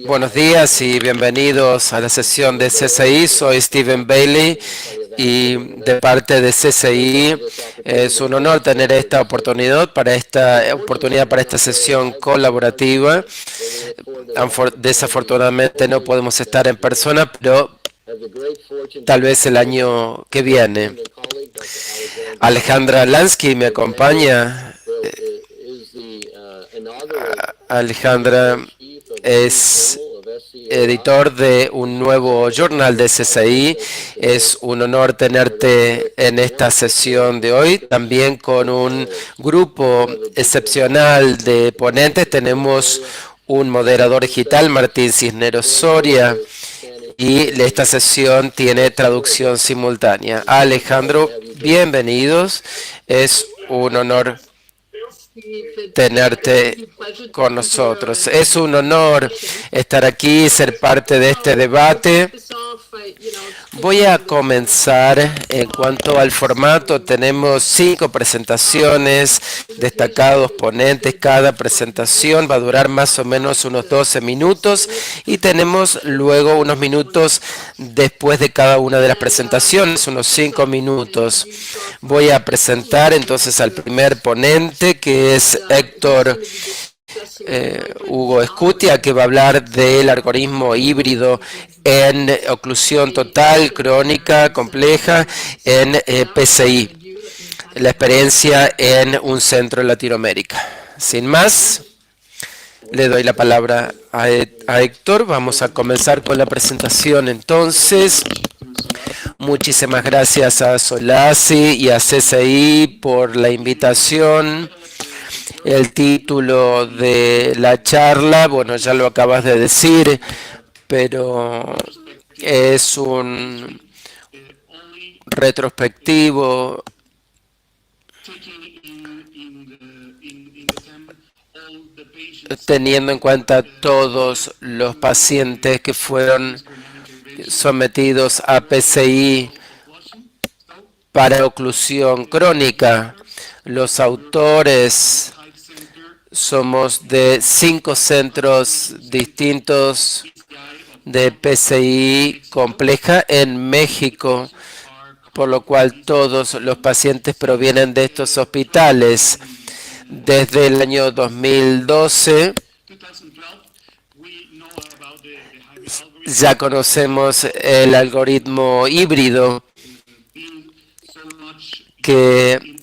Buenos días y bienvenidos a la sesión de CCI. Soy Stephen Bailey y de parte de CCI es un honor tener esta oportunidad para esta sesión colaborativa. Desafortunadamente no podemos estar en persona, pero tal vez el año que viene. Alejandra Lansky me acompaña. Alejandra es editor de un nuevo journal de CCI. Es un honor tenerte en esta sesión de hoy. También con un grupo excepcional de ponentes. Tenemos un moderador digital, Martín Cisneros Soria, y esta sesión tiene traducción simultánea. Alejandro, bienvenidos. Es un honor tenerte con nosotros. Es un honor estar aquí y ser parte de este debate. Voy a comenzar en cuanto al formato. Tenemos 5 presentaciones, destacados ponentes. Cada presentación va a durar más o menos unos 12 minutos y tenemos luego unos minutos después de cada una de las presentaciones, unos 5 minutos. Voy a presentar entonces al primer ponente, que es Héctor Hugo Escutia, que va a hablar del algoritmo híbrido en oclusión total, crónica, compleja, en PCI, la experiencia en un centro en Latinoamérica. Sin más, le doy la palabra a Héctor. Vamos a comenzar con la presentación entonces. Muchísimas gracias a Solasi y a CCI por la invitación. El título de la charla, bueno, ya lo acabas de decir, pero es un retrospectivo teniendo en cuenta todos los pacientes que fueron sometidos a PCI para oclusión crónica. Los autores somos de 5 centros distintos de PCI compleja en México, por lo cual todos los pacientes provienen de estos hospitales. Desde el año 2012 ya conocemos el algoritmo híbrido que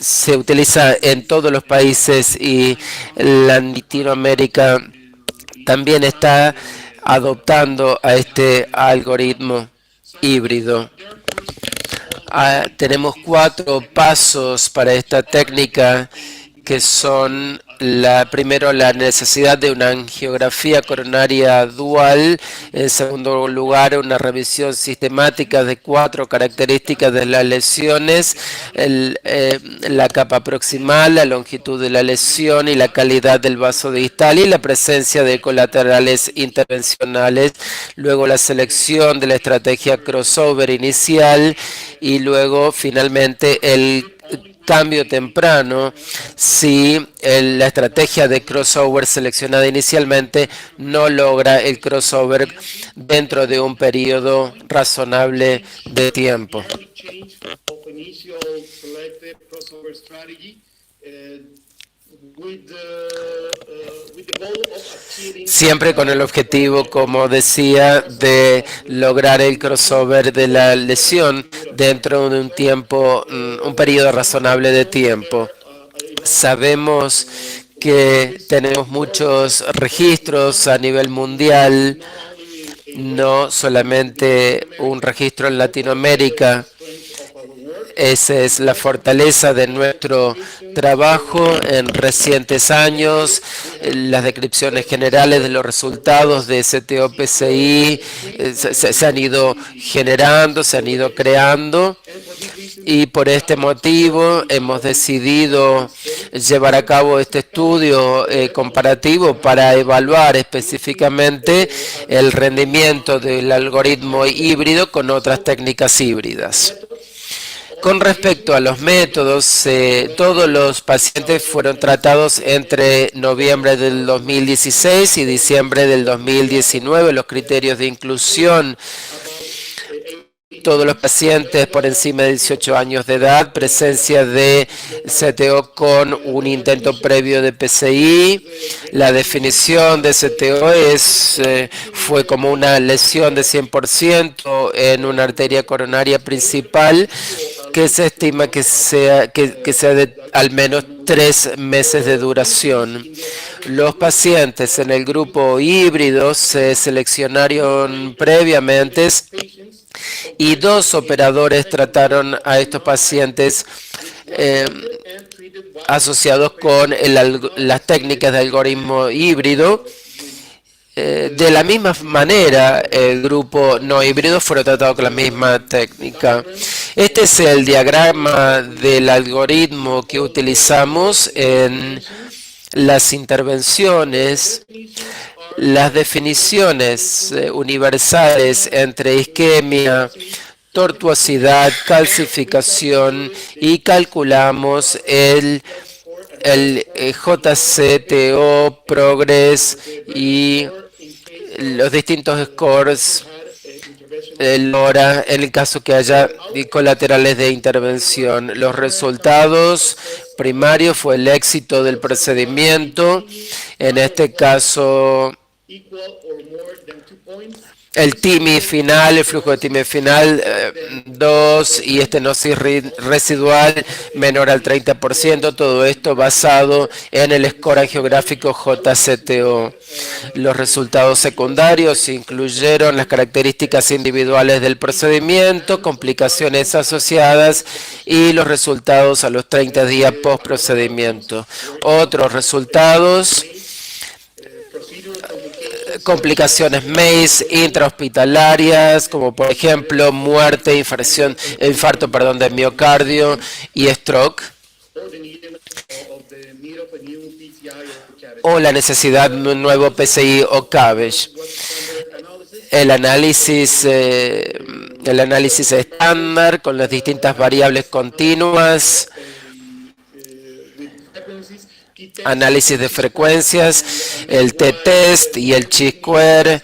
se utiliza en todos los países y Latinoamérica también está adoptando a este algoritmo híbrido. Tenemos 4 pasos para esta técnica, que son primero la necesidad de una angiografía coronaria dual, en segundo lugar una revisión sistemática de 4 características de las lesiones, la capa proximal, la longitud de la lesión y la calidad del vaso distal y la presencia de colaterales intervencionales, luego la selección de la estrategia crossover inicial y luego finalmente el cambio temprano si la estrategia de crossover seleccionada inicialmente no logra el crossover dentro de un periodo razonable de tiempo. Siempre con el objetivo, como decía, de lograr el crossover de la lesión dentro de un periodo razonable de tiempo. Sabemos que tenemos muchos registros a nivel mundial, no solamente un registro en Latinoamérica. Esa es la fortaleza de nuestro trabajo en recientes años. Las descripciones generales de los resultados de STO-PCI se han ido generando, se han ido creando. Y por este motivo hemos decidido llevar a cabo este estudio comparativo para evaluar específicamente el rendimiento del algoritmo híbrido con otras técnicas híbridas. Con respecto a los métodos, todos los pacientes fueron tratados entre noviembre del 2016 y diciembre del 2019. Los criterios de inclusión: todos los pacientes por encima de 18 años de edad, presencia de CTO con un intento previo de PCI. La definición de CTO fue como una lesión de 100% en una arteria coronaria principal que se estima que sea de al menos 3 meses de duración. Los pacientes en el grupo híbrido se seleccionaron previamente y 2 operadores trataron a estos pacientes asociados con las técnicas de algoritmo híbrido. De la misma manera, el grupo no híbrido fue tratado con la misma técnica. Este es el diagrama del algoritmo que utilizamos en las intervenciones. Las definiciones universales entre isquemia, tortuosidad, calcificación, y calculamos el JCTO, Progress y los distintos scores, el LoRa, en el caso que haya colaterales de intervención. Los resultados primarios fue el éxito del procedimiento. En este caso, el TIMI final, el flujo de TIMI final 2 y estenosis residual menor al 30%, todo esto basado en el score angiográfico JCTO. Los resultados secundarios incluyeron las características individuales del procedimiento, complicaciones asociadas y los resultados a los 30 días post procedimiento. Otros resultados: complicaciones MACE intrahospitalarias, como por ejemplo muerte, infarto de miocardio y stroke, o la necesidad de un nuevo PCI o CABG. El análisis estándar con las distintas variables continuas, análisis de frecuencias, el t-test y el chi-square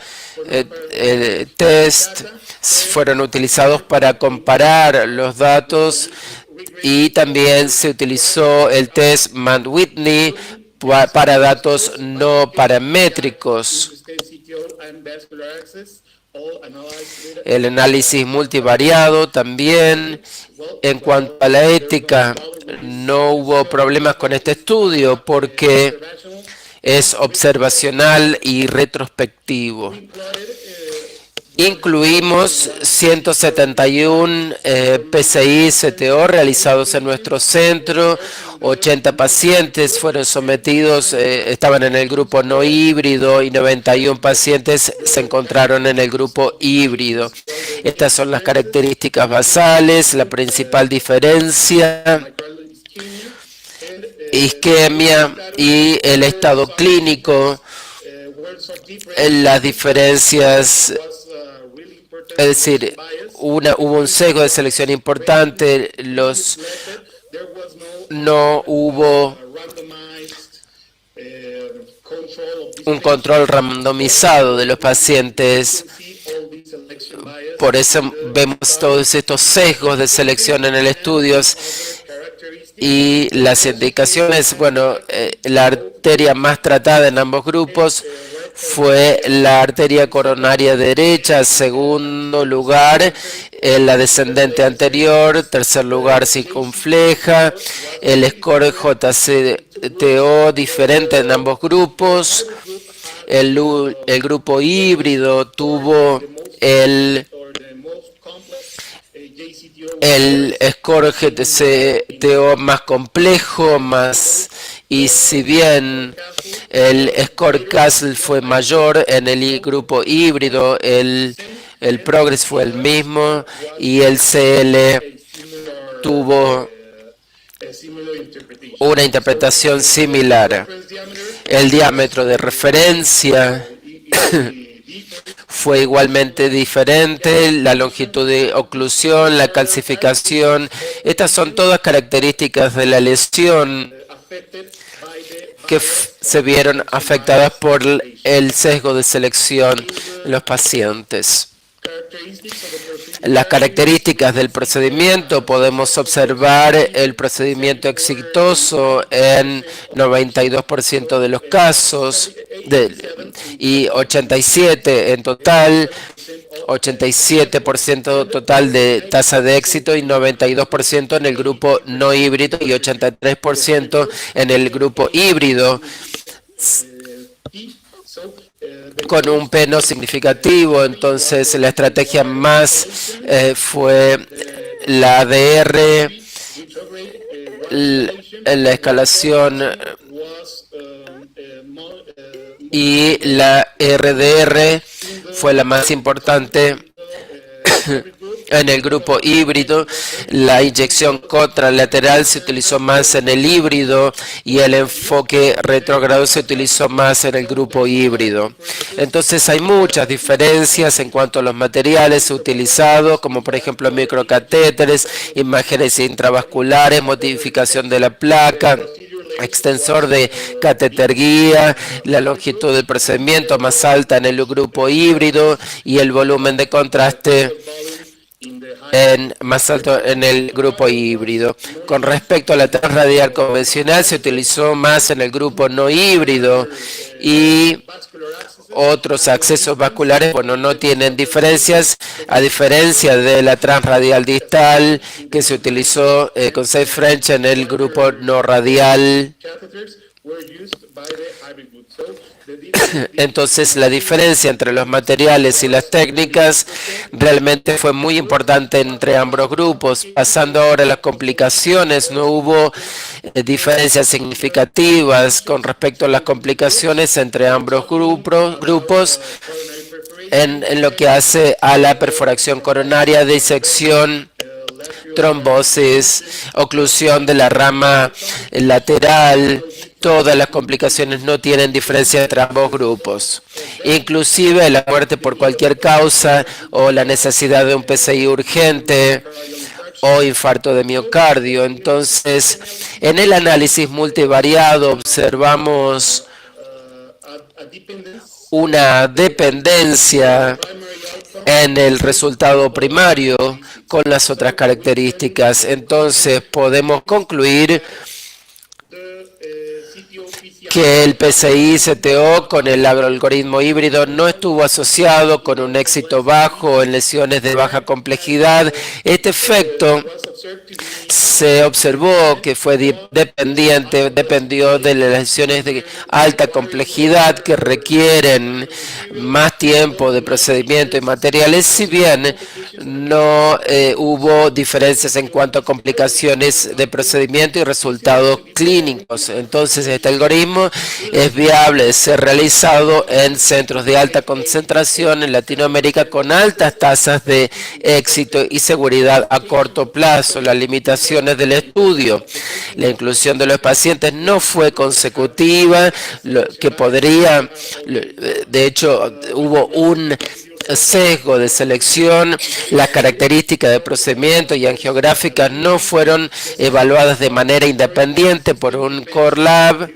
test fueron utilizados para comparar los datos, y también se utilizó el test Mann-Whitney para datos no paramétricos. El análisis multivariado también. En cuanto a la ética, no hubo problemas con este estudio porque es observacional y retrospectivo. Incluimos 171 PCI CTO realizados en nuestro centro. 80 pacientes fueron sometidos, estaban en el grupo no híbrido, y 91 pacientes se encontraron en el grupo híbrido. Estas son las características basales. La principal diferencia: isquemia y el estado clínico. Las diferencias, es decir, hubo un sesgo de selección importante. No hubo un control randomizado de los pacientes. Por eso vemos todos estos sesgos de selección en el estudio. Y las indicaciones, bueno, la arteria más tratada en ambos grupos fue la arteria coronaria derecha. Segundo lugar, la descendente anterior. Tercer lugar, circunfleja. El score JCTO diferente en ambos grupos. El grupo híbrido tuvo el score GTCTO más complejo, y si bien el score Castle fue mayor en el grupo híbrido, el Progress fue el mismo, y el CL tuvo una interpretación similar. El diámetro de referencia fue igualmente diferente, la longitud de oclusión, la calcificación. Estas son todas características de la lesión que se vieron afectadas por el sesgo de selección en los pacientes. Las características del procedimiento, podemos observar el procedimiento exitoso en 92% de los casos y 87 en total, 87% total de tasa de éxito y 92% en el grupo no híbrido y 83% en el grupo híbrido, con un P no significativo. Entonces la estrategia más fue la ADR, la escalación y la RDR fue la más importante. En el grupo híbrido, la inyección contralateral se utilizó más en el híbrido y el enfoque retrógrado se utilizó más en el grupo híbrido. Entonces hay muchas diferencias en cuanto a los materiales utilizados, como por ejemplo microcatéteres, imágenes intravasculares, modificación de la placa, extensor de catéter guía, la longitud del procedimiento más alta en el grupo híbrido y el volumen de contraste más alto en el grupo híbrido. Con respecto a la transradial convencional, se utilizó más en el grupo no híbrido y otros accesos vasculares, bueno, no tienen diferencias, a diferencia de la transradial distal que se utilizó con Safe French en el grupo no radial. Entonces la diferencia entre los materiales y las técnicas realmente fue muy importante entre ambos grupos. Pasando ahora a las complicaciones, no hubo diferencias significativas con respecto a las complicaciones entre ambos grupos en lo que hace a la perforación coronaria, disección, trombosis, oclusión de la rama lateral. Todas las complicaciones no tienen diferencia entre ambos grupos. Inclusive la muerte por cualquier causa o la necesidad de un PCI urgente o infarto de miocardio. Entonces, en el análisis multivariado observamos una dependencia en el resultado primario con las otras características. Entonces, podemos concluir que el PCI-CTO con el algoritmo híbrido no estuvo asociado con un éxito bajo en lesiones de baja complejidad. Este efecto se observó que fue dependió de las lesiones de alta complejidad que requieren más tiempo de procedimiento y materiales, si bien no hubo diferencias en cuanto a complicaciones de procedimiento y resultados clínicos. Entonces, este algoritmo es viable de ser realizado en centros de alta concentración en Latinoamérica con altas tasas de éxito y seguridad a corto plazo. Las limitaciones del estudio, la inclusión de los pacientes no fue consecutiva, de hecho, hubo un sesgo de selección, las características de procedimiento y angiográficas no fueron evaluadas de manera independiente por un core lab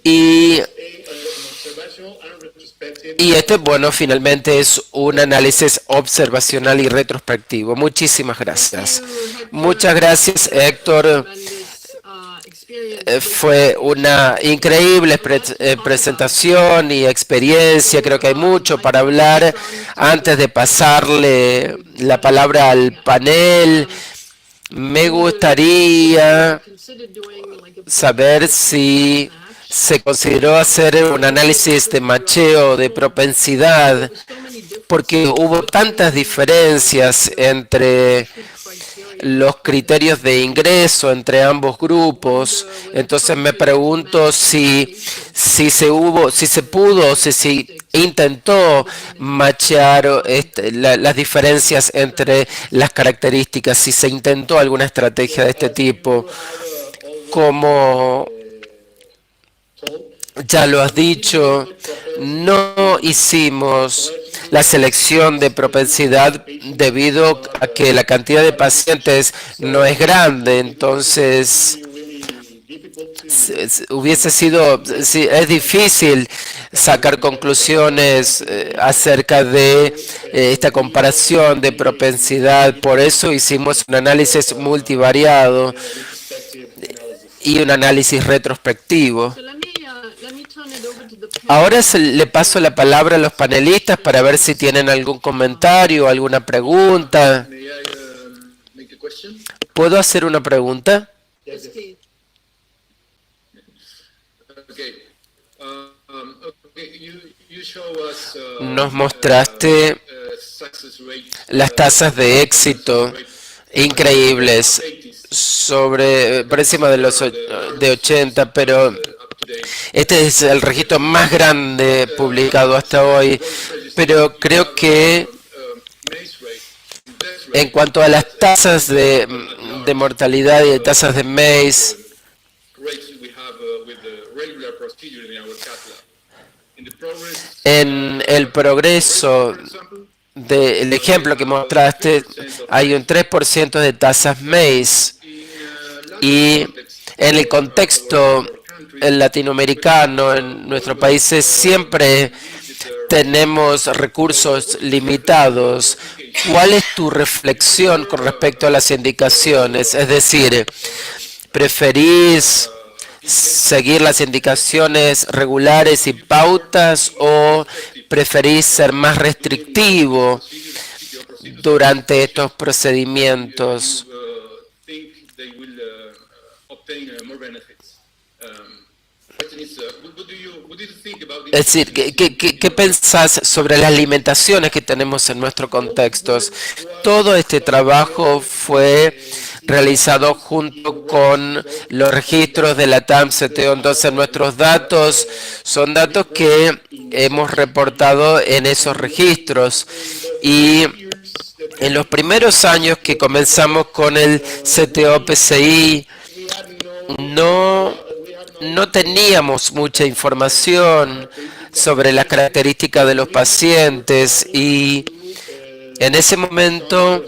y este, bueno, finalmente es un análisis observacional y retrospectivo. Muchísimas gracias. Muchas gracias, Héctor. Fue una increíble presentación y experiencia. Creo que hay mucho para hablar. Antes de pasarle la palabra al panel, me gustaría saber si se consideró hacer un análisis de macheo de propensidad, porque hubo tantas diferencias entre los criterios de ingreso entre ambos grupos. Entonces me pregunto si se pudo, si se intentó machear las diferencias entre las características, si se intentó alguna estrategia de este tipo. Como Ya lo has dicho, no hicimos la selección de propensidad debido a que la cantidad de pacientes no es grande, entonces hubiese sido, sí, es difícil sacar conclusiones acerca de esta comparación de propensidad, por eso hicimos un análisis multivariado y un análisis retrospectivo. Ahora le paso la palabra a los panelistas para ver si tienen algún comentario, alguna pregunta. ¿Puedo hacer una pregunta? Nos mostraste las tasas de éxito increíbles por encima de los de 80, pero este es el registro más grande publicado hasta hoy, pero creo que en cuanto a las tasas de mortalidad y de tasas de MACE, en el progreso del ejemplo que mostraste, hay un 3% de tasas MACE y en el contexto latinoamericano, en nuestros países, siempre tenemos recursos limitados. ¿Cuál es tu reflexión con respecto a las indicaciones? Es decir, ¿preferís seguir las indicaciones regulares y pautas o preferís ser más restrictivo durante estos procedimientos? Es decir, ¿qué pensás sobre las limitaciones que tenemos en nuestro contexto? Todo este trabajo fue realizado junto con los registros de la TAM-CTO. Entonces, nuestros datos son datos que hemos reportado en esos registros. Y en los primeros años que comenzamos con el CTO-PCI, no teníamos mucha información sobre las características de los pacientes y en ese momento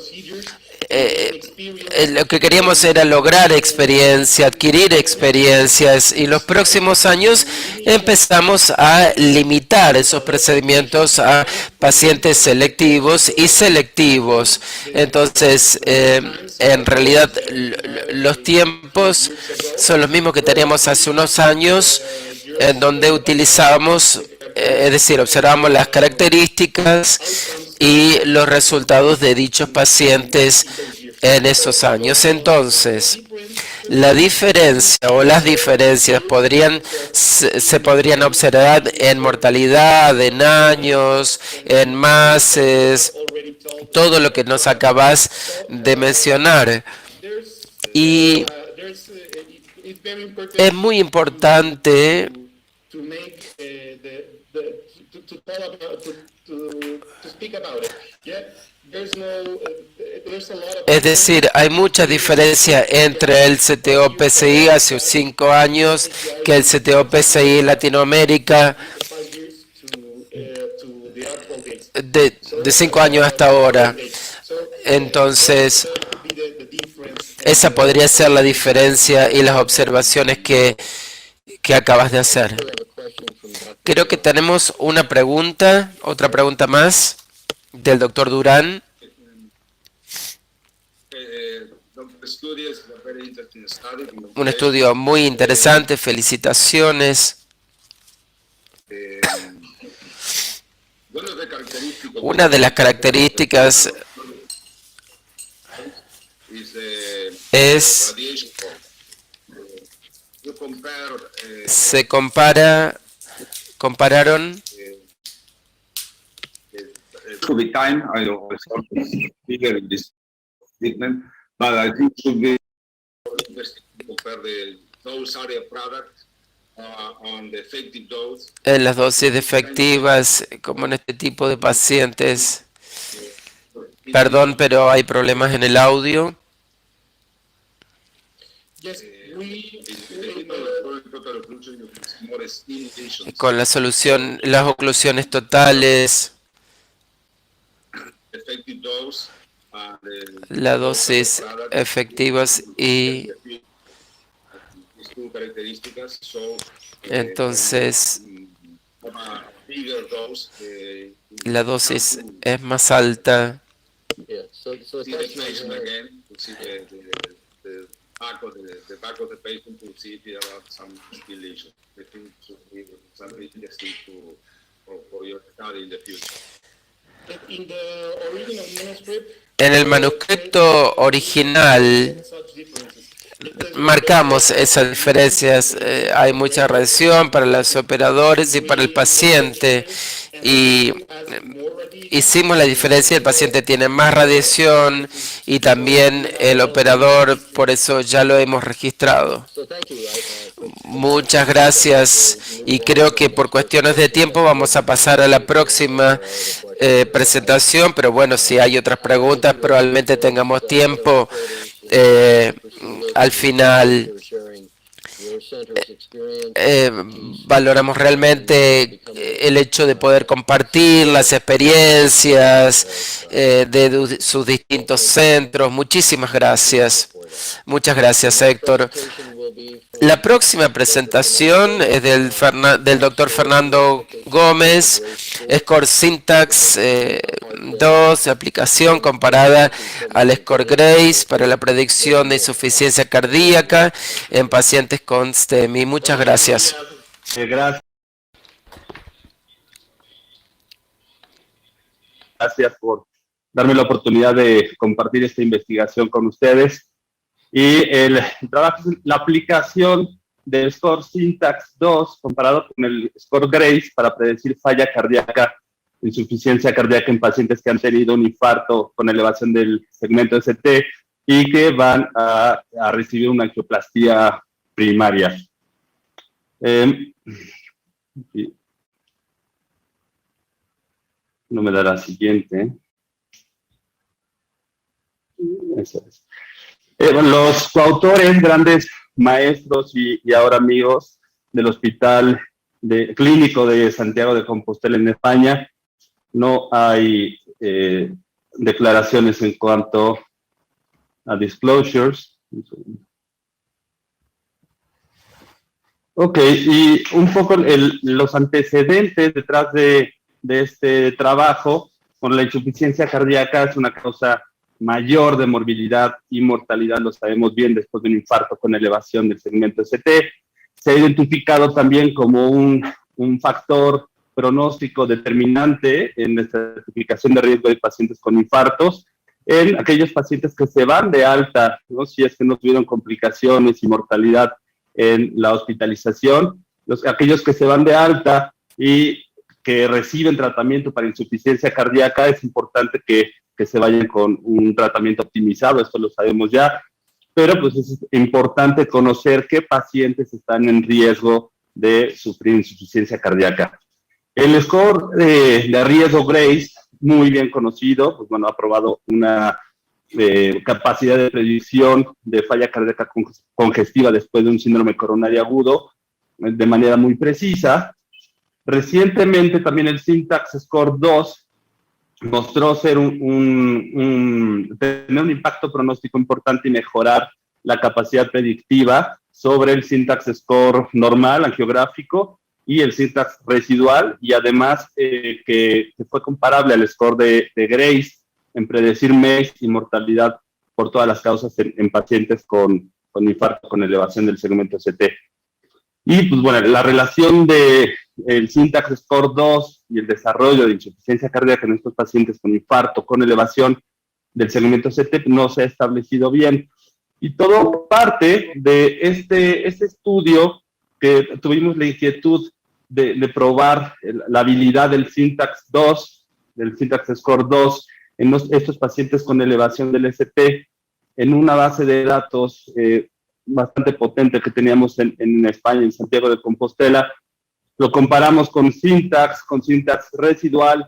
lo que queríamos era lograr experiencia, adquirir experiencias y los próximos años empezamos a limitar esos procedimientos a pacientes selectivos y selectivos. Entonces, en realidad los tiempos son los mismos que teníamos hace unos años, en donde utilizábamos, es decir, observamos las características y los resultados de dichos pacientes en esos años. Entonces, la diferencia o las diferencias se podrían observar en mortalidad, en años, en masas, todo lo que nos acabas de mencionar. Y es muy importante es decir, hay mucha diferencia entre el CTO-PCI hace 5 años que el CTO-PCI en Latinoamérica de 5 años hasta ahora. Entonces, esa podría ser la diferencia y las observaciones que acabas de hacer. Creo que tenemos una pregunta, otra pregunta más del doctor Durán. Un estudio muy interesante, felicitaciones. Una de las características es compararon en las dosis efectivas como en este tipo de pacientes. Perdón, pero hay problemas en el audio. con la solución, las oclusiones totales, la dosis efectivas y entonces la dosis es más alta. En el manuscrito original marcamos esas diferencias. Hay mucha radiación para los operadores y para el paciente. Y hicimos la diferencia, el paciente tiene más radiación y también el operador, por eso ya lo hemos registrado. Muchas gracias y creo que por cuestiones de tiempo vamos a pasar a la próxima presentación, pero bueno, si hay otras preguntas probablemente tengamos tiempo al final. Valoramos realmente el hecho de poder compartir las experiencias de sus distintos centros. Muchísimas gracias. Muchas gracias, Héctor. La próxima presentación es del doctor Fernando Gómez, Score Syntax 2, aplicación comparada al Score Grace para la predicción de insuficiencia cardíaca en pacientes con STEMI. Muchas gracias. Gracias por darme la oportunidad de compartir esta investigación con ustedes. Y el trabajo es la aplicación del Score Syntax 2 comparado con el Score Grace para predecir falla cardíaca, insuficiencia cardíaca en pacientes que han tenido un infarto con elevación del segmento ST y que van a recibir una angioplastía primaria. No me da la siguiente. Eso es. Los coautores, grandes maestros y ahora amigos del Hospital Clínico de Santiago de Compostela en España, no hay declaraciones en cuanto a disclosures. Ok, y un poco los antecedentes detrás de este trabajo. Con la insuficiencia cardíaca es una causa mayor de morbilidad y mortalidad, lo sabemos bien, después de un infarto con elevación del segmento ST. Se ha identificado también como un factor pronóstico determinante en la estratificación de riesgo de pacientes con infartos, en aquellos pacientes que se van de alta, ¿no? Si es que no tuvieron complicaciones y mortalidad en la hospitalización, aquellos que se van de alta y que reciben tratamiento para insuficiencia cardíaca, es importante que se vayan con un tratamiento optimizado, esto lo sabemos ya, pero pues es importante conocer qué pacientes están en riesgo de sufrir insuficiencia cardíaca. El score de riesgo Grace, muy bien conocido, pues bueno, ha probado una capacidad de predicción de falla cardíaca congestiva después de un síndrome coronario agudo de manera muy precisa. Recientemente también el Syntax Score 2 mostró ser tener un impacto pronóstico importante y mejorar la capacidad predictiva sobre el Syntax Score normal, angiográfico, y el Syntax residual, y además que fue comparable al score de Grace en predecir MACE y mortalidad por todas las causas en pacientes con infarto con elevación del segmento ST. Y pues bueno, la relación de el Syntax Score 2 y el desarrollo de insuficiencia cardíaca en estos pacientes con infarto, con elevación del segmento ST, no se ha establecido bien. Y todo parte de este estudio que tuvimos la inquietud de probar la habilidad del Syntax 2, del Syntax Score 2, en estos pacientes con elevación del ST, en una base de datos bastante potente que teníamos en España, en Santiago de Compostela. Lo comparamos con Syntax residual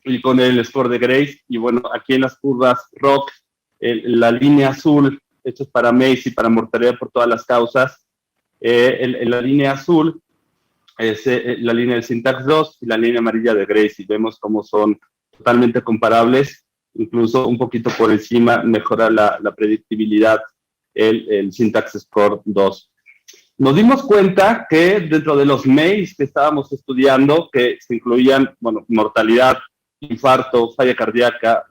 y con el score de Grace. Y bueno, aquí en las curvas ROC, la línea azul, esto es para MACE y para mortalidad por todas las causas. En la línea azul es la línea del Syntax 2 y la línea amarilla de Grace, y vemos cómo son totalmente comparables, incluso un poquito por encima mejora la predictibilidad el Syntax Score 2. Nos dimos cuenta que dentro de los MACE que estábamos estudiando, que se incluían, bueno, mortalidad, infarto, falla cardíaca,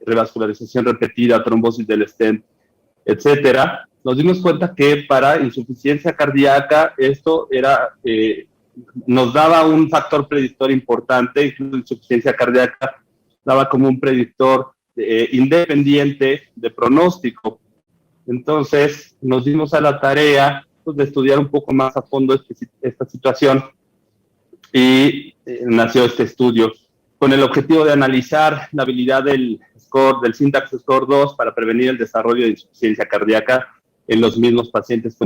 revascularización repetida, trombosis del stent, etcétera, nos dimos cuenta que para insuficiencia cardíaca esto era, nos daba un factor predictor importante, incluso insuficiencia cardíaca daba como un predictor independiente de pronóstico. Entonces nos dimos a la tarea pues, de estudiar un poco más a fondo esta situación y nació este estudio con el objetivo de analizar la habilidad del Syntax Score 2 para prevenir el desarrollo de insuficiencia cardíaca en los mismos pacientes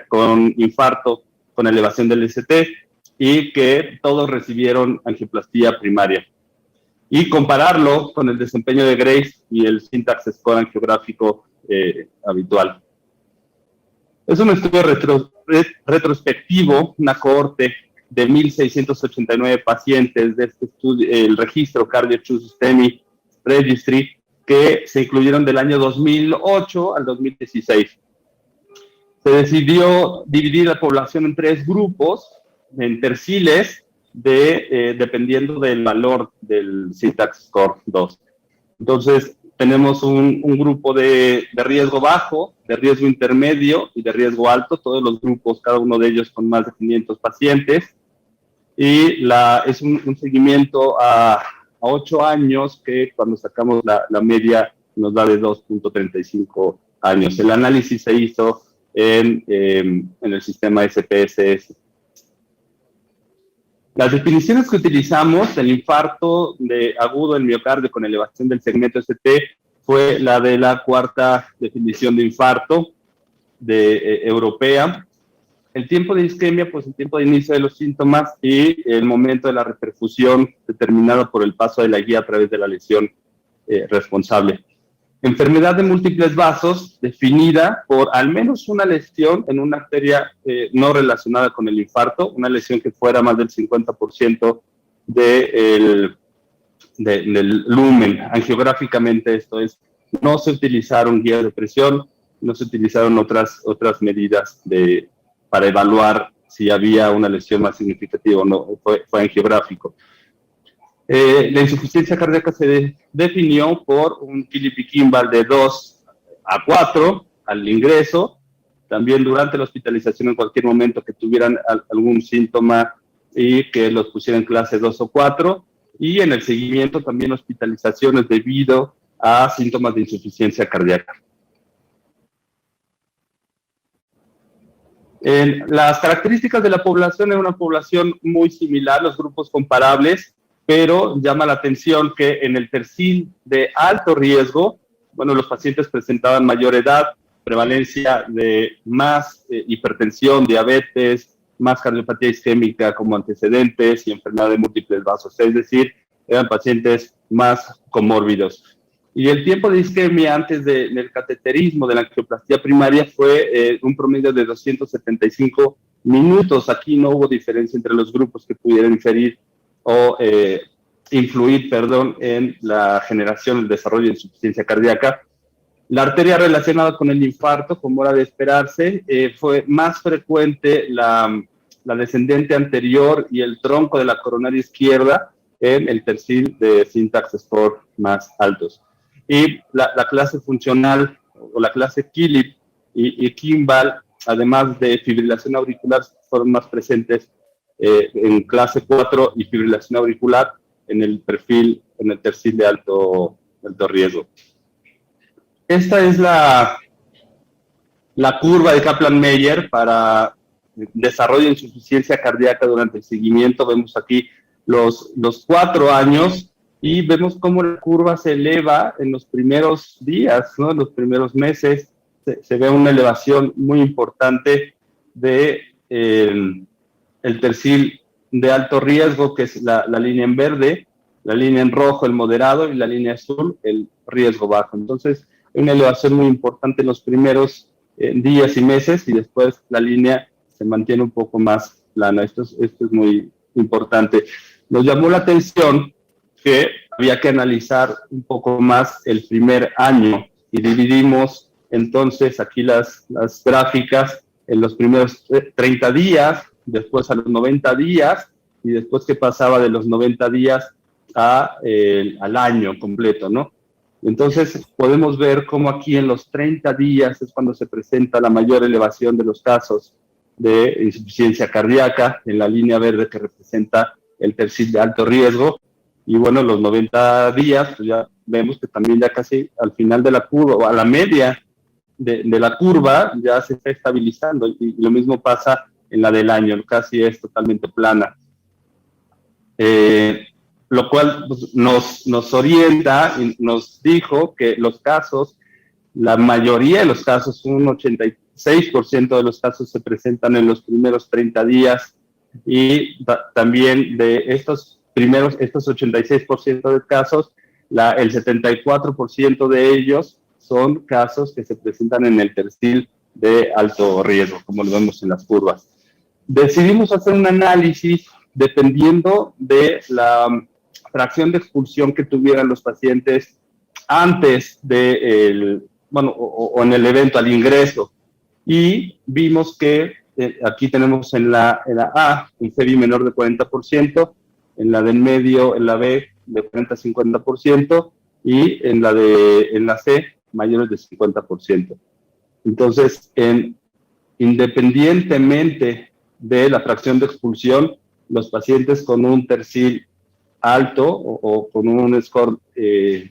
con infarto, con elevación del ST, y que todos recibieron angioplastía primaria. Y compararlo con el desempeño de Grace y el Syntax Score angiográfico habitual. Es un estudio retrospectivo, una cohorte de 1.689 pacientes de este estudio, el registro Cardiac STEMI Registry, que se incluyeron del año 2008 al 2016. Se decidió dividir la población en 3 grupos, en terciles, dependiendo del valor del Syntax Score 2. Entonces, tenemos un grupo de riesgo bajo, de riesgo intermedio y de riesgo alto, todos los grupos, cada uno de ellos con más de 500 pacientes. Y es un seguimiento a 8 años que cuando sacamos la media nos da de 2.35 años. El análisis se hizo en el sistema SPSS. Las definiciones que utilizamos, el infarto agudo del miocardio con elevación del segmento ST, fue la de la 4ª definición de infarto europea. El tiempo de isquemia, pues el tiempo de inicio de los síntomas y el momento de la reperfusión determinado por el paso de la guía a través de la lesión responsable. Enfermedad de múltiples vasos, definida por al menos una lesión en una arteria no relacionada con el infarto, una lesión que fuera más del 50% del lumen. Angiográficamente, esto es, no se utilizaron guías de presión, no se utilizaron otras medidas para evaluar si había una lesión más significativa o no, fue angiográfico. La insuficiencia cardíaca se definió por un Philip-Kimball de 2 a 4 al ingreso, también durante la hospitalización en cualquier momento que tuvieran algún síntoma y que los pusieran en clase 2 o 4, y en el seguimiento también hospitalizaciones debido a síntomas de insuficiencia cardíaca. Las características de la población es una población muy similar, los grupos comparables, pero llama la atención que en el tercil de alto riesgo, bueno, los pacientes presentaban mayor edad, prevalencia de más hipertensión, diabetes, más cardiopatía isquémica como antecedentes y enfermedad de múltiples vasos, es decir, eran pacientes más comórbidos. Y el tiempo de isquemia antes del cateterismo, de la angioplastía primaria, fue un promedio de 275 minutos. Aquí no hubo diferencia entre los grupos que pudieran influir en la generación, el desarrollo de insuficiencia cardíaca. La arteria relacionada con el infarto, como era de esperarse, fue más frecuente la descendente anterior y el tronco de la coronaria izquierda en el tercil de Syntax Score más altos. Y la clase funcional o la clase Philip y Kimball, además de fibrilación auricular, fueron más presentes en clase 4 y fibrilación auricular en el tercil de alto riesgo. Esta es la curva de Kaplan-Meier para desarrollo de insuficiencia cardíaca durante el seguimiento. Vemos aquí los 4 años y vemos cómo la curva se eleva en los primeros días, ¿no? En los primeros meses se ve una elevación muy importante de el tercil de alto riesgo, que es la línea en verde, la línea en rojo, el moderado, y la línea azul, el riesgo bajo. Entonces, hay una elevación muy importante en los primeros días y meses, y después la línea se mantiene un poco más plana. Esto es muy importante. Nos llamó la atención que había que analizar un poco más el primer año y dividimos entonces aquí las gráficas en los primeros 30 días, después a los 90 días y después qué pasaba de los 90 días al año completo, ¿no? Entonces podemos ver cómo aquí en los 30 días es cuando se presenta la mayor elevación de los casos de insuficiencia cardíaca, en la línea verde que representa el tercil de alto riesgo, y bueno, los 90 días, pues ya vemos que también ya casi al final de la curva, o a la media de la curva, ya se está estabilizando, y lo mismo pasa en la del año, casi es totalmente plana. Lo cual pues, nos orienta y nos dijo que los casos, la mayoría de los casos, un 86% de los casos se presentan en los primeros 30 días y también de estos 86% de casos, el 74% de ellos son casos que se presentan en el tercil de alto riesgo, como lo vemos en las curvas. Decidimos hacer un análisis dependiendo de la fracción de expulsión que tuvieran los pacientes antes de o en el evento al ingreso. Y vimos que aquí tenemos en la A un FEBI menor de 40%, en la del medio, en la B, de 40 a 50%, y en la C, mayores de 50%. Entonces, independientemente de la fracción de expulsión, los pacientes con un tercil alto o con un score,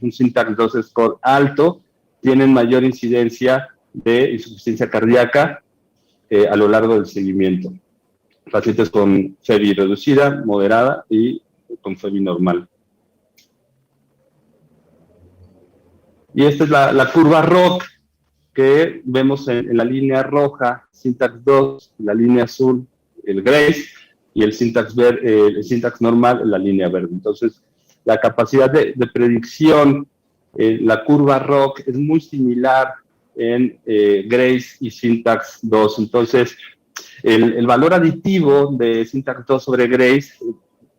un Syntax 2 score alto, tienen mayor incidencia de insuficiencia cardíaca a lo largo del seguimiento. Pacientes con FEBI reducida, moderada y con FEBI normal. Y esta es la curva ROC que vemos en la línea roja, Syntax 2, la línea azul, el GRACE, y el Syntax normal en la línea verde. Entonces, la capacidad de predicción, la curva ROC es muy similar en GRACE y Syntax 2. Entonces, el valor aditivo de Syntax 2 sobre GRACE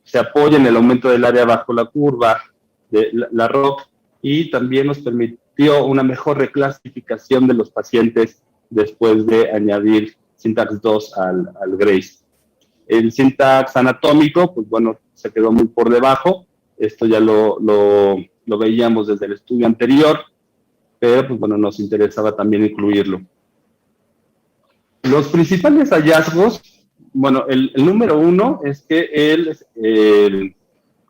se apoya en el aumento del área bajo la curva de la ROC y también nos permitió una mejor reclasificación de los pacientes después de añadir Syntax 2 al GRACE. El Syntax anatómico, pues bueno, se quedó muy por debajo. Esto ya lo veíamos desde el estudio anterior, pero pues bueno, nos interesaba también incluirlo. Los principales hallazgos, bueno, el número 1 es que el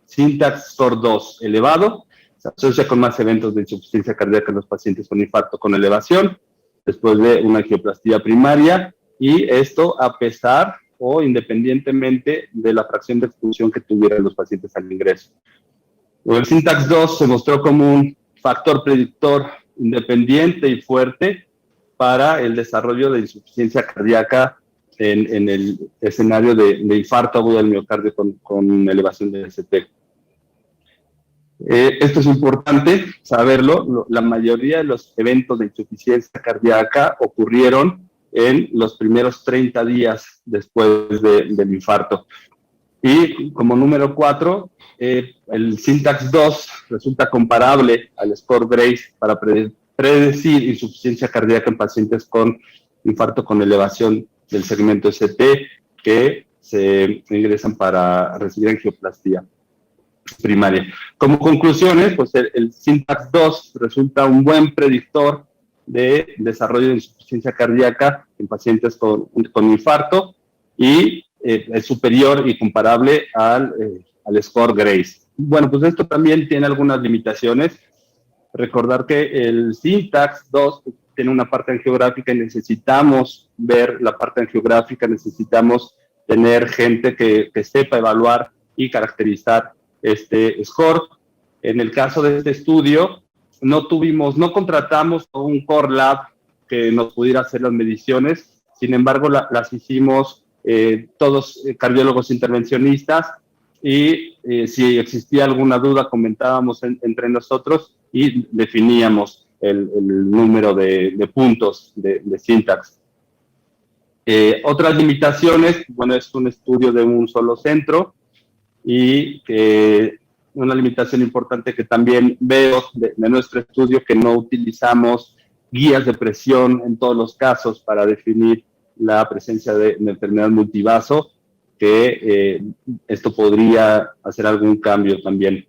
Syntax score 2 elevado se asocia con más eventos de insuficiencia cardíaca en los pacientes con infarto con elevación, después de una angioplastía primaria, y esto a pesar o independientemente de la fracción de expulsión que tuvieran los pacientes al ingreso. El Syntax 2 se mostró como un factor predictor independiente y fuerte para el desarrollo de insuficiencia cardíaca en el escenario de infarto agudo del miocardio con elevación de ST. Esto es importante saberlo. La mayoría de los eventos de insuficiencia cardíaca ocurrieron en los primeros 30 días después del infarto. Y como número 4, el Syntax 2 resulta comparable al score GRACE para predecir insuficiencia cardíaca en pacientes con infarto con elevación del segmento ST que se ingresan para recibir angioplastía primaria. Como conclusiones, pues el Syntax 2 resulta un buen predictor de desarrollo de insuficiencia cardíaca en pacientes con infarto y es superior y comparable al score GRACE. Bueno, pues esto también tiene algunas limitaciones. Recordar que el Syntax 2 tiene una parte angiográfica y necesitamos ver la parte angiográfica, necesitamos tener gente que sepa evaluar y caracterizar este score. En el caso de este estudio, no contratamos a un core lab que nos pudiera hacer las mediciones, sin embargo las hicimos todos cardiólogos intervencionistas y si existía alguna duda comentábamos entre nosotros y definíamos el número de puntos de Syntax. Otras limitaciones, bueno, es un estudio de un solo centro y una limitación importante que también veo de nuestro estudio, que no utilizamos guías de presión en todos los casos para definir la presencia de enfermedad multivaso, que esto podría hacer algún cambio también.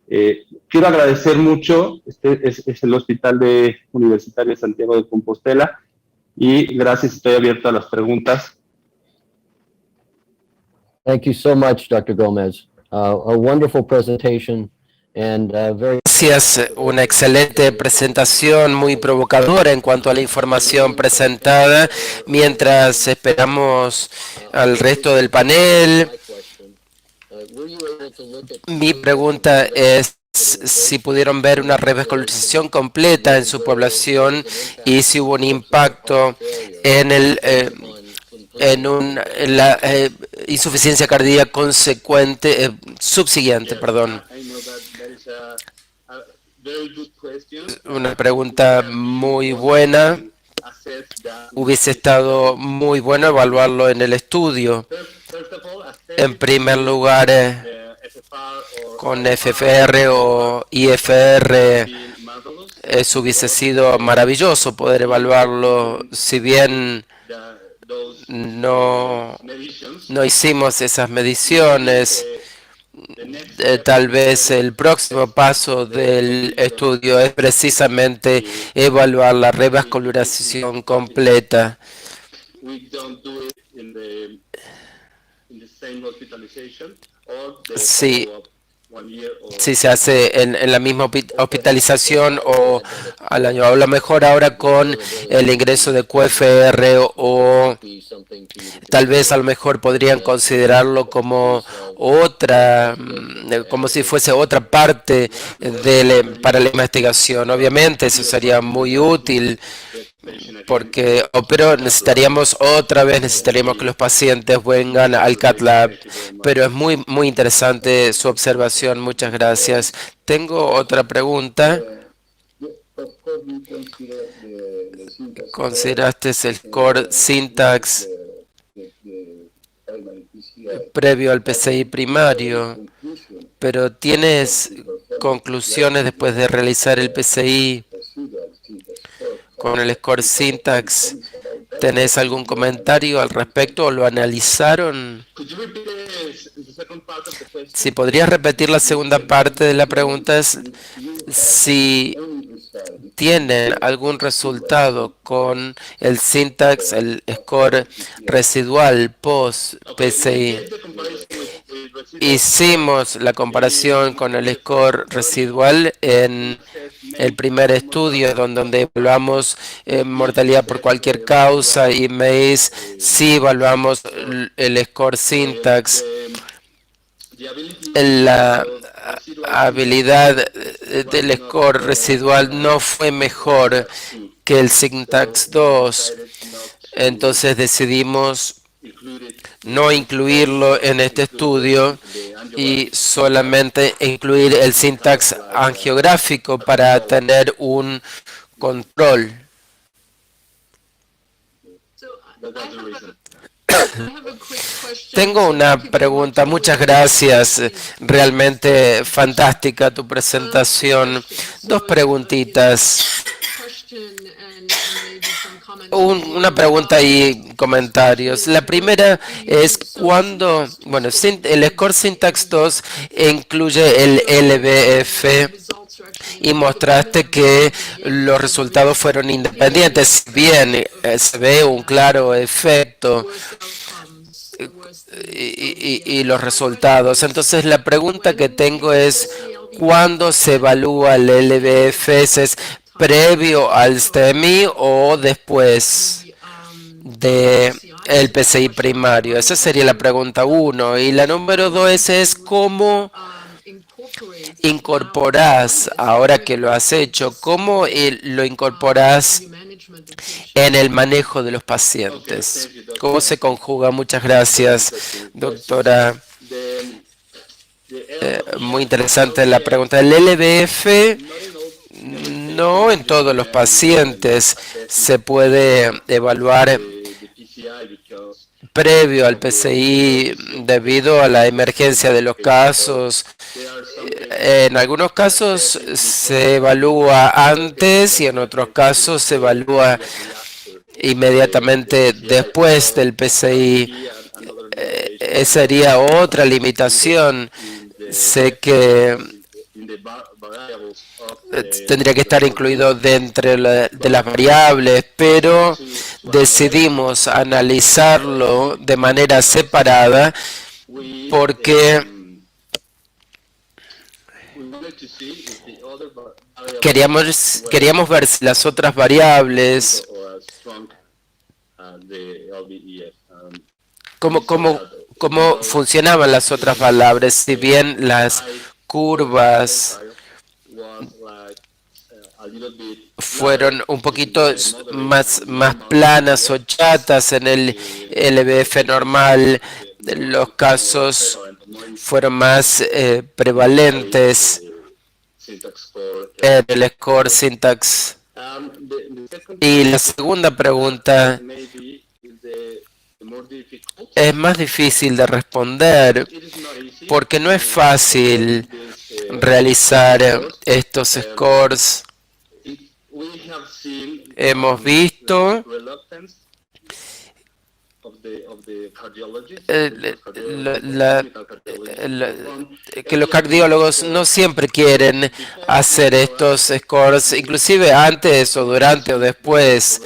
Quiero agradecer mucho, este es el Hospital Universitario de Santiago de Compostela, y gracias, estoy abierto a las preguntas. Thank you so much, Dr. Gomez. A wonderful presentation and very... Gracias, una excelente presentación, muy provocadora en cuanto a la información presentada. Mientras esperamos al resto del panel, mi pregunta es si pudieron ver una revascularización completa en su población y si hubo un impacto en la insuficiencia cardíaca subsiguiente, perdón. Una pregunta muy buena. Hubiese estado muy bueno evaluarlo en el estudio. En primer lugar, con FFR o IFR, eso hubiese sido maravilloso poder evaluarlo, si bien no hicimos esas mediciones. Tal vez el próximo paso del estudio es precisamente evaluar la revascularización completa. Sí, si se hace en la misma hospitalización o al año. A lo mejor ahora con el ingreso de QFR o tal vez a lo mejor podrían considerarlo como otra, como si fuese otra parte para la investigación. Obviamente eso sería muy útil, pero necesitaríamos que los pacientes vengan al cath lab, pero es muy interesante su observación. Muchas gracias. Tengo otra pregunta. ¿Consideraste el score syntax previo al PCI primario, pero tienes conclusiones después de realizar el PCI con el score syntax? ¿Tenés algún comentario al respecto o lo analizaron? Si podrías repetir la segunda parte de la pregunta, es si tienen algún resultado con el syntax, el score residual post PCI. Hicimos la comparación con el score residual en el primer estudio donde evaluamos mortalidad por cualquier causa y MACE. Sí evaluamos el score syntax. La habilidad del score residual no fue mejor que el syntax 2, entonces decidimos no incluirlo en este estudio y solamente incluir el syntax angiográfico para tener un control. Tengo una pregunta. Muchas gracias. Realmente fantástica tu presentación. Dos preguntitas. Una pregunta y comentarios. La primera es cuando, el score syntax 2 incluye el LVF y mostraste que los resultados fueron independientes. Bien, se ve un claro efecto y los resultados. Entonces la pregunta que tengo es, ¿cuándo se evalúa el LVF? ¿Es previo al STEMI o después del PCI primario? Esa sería la pregunta 1. Y la número 2 es ¿cómo incorporás, ahora que lo has hecho, cómo lo incorporás en el manejo de los pacientes? ¿Cómo se conjuga? Muchas gracias, doctora. Muy interesante la pregunta. El LVF no en todos los pacientes se puede evaluar previo al PCI debido a la emergencia de los casos. En algunos casos se evalúa antes y en otros casos se evalúa inmediatamente después del PCI. Esa sería otra limitación. Sé que tendría que estar incluido dentro de las variables, pero decidimos analizarlo de manera separada porque queríamos ver si las otras variables, cómo funcionaban las otras variables, si bien las curvas fueron un poquito más planas o chatas en el LBF normal, los casos fueron más prevalentes en el score syntax. Y la segunda pregunta es más difícil de responder porque no es fácil realizar estos scores. Hemos visto que los cardiólogos no siempre quieren hacer estos scores, inclusive antes o durante o después,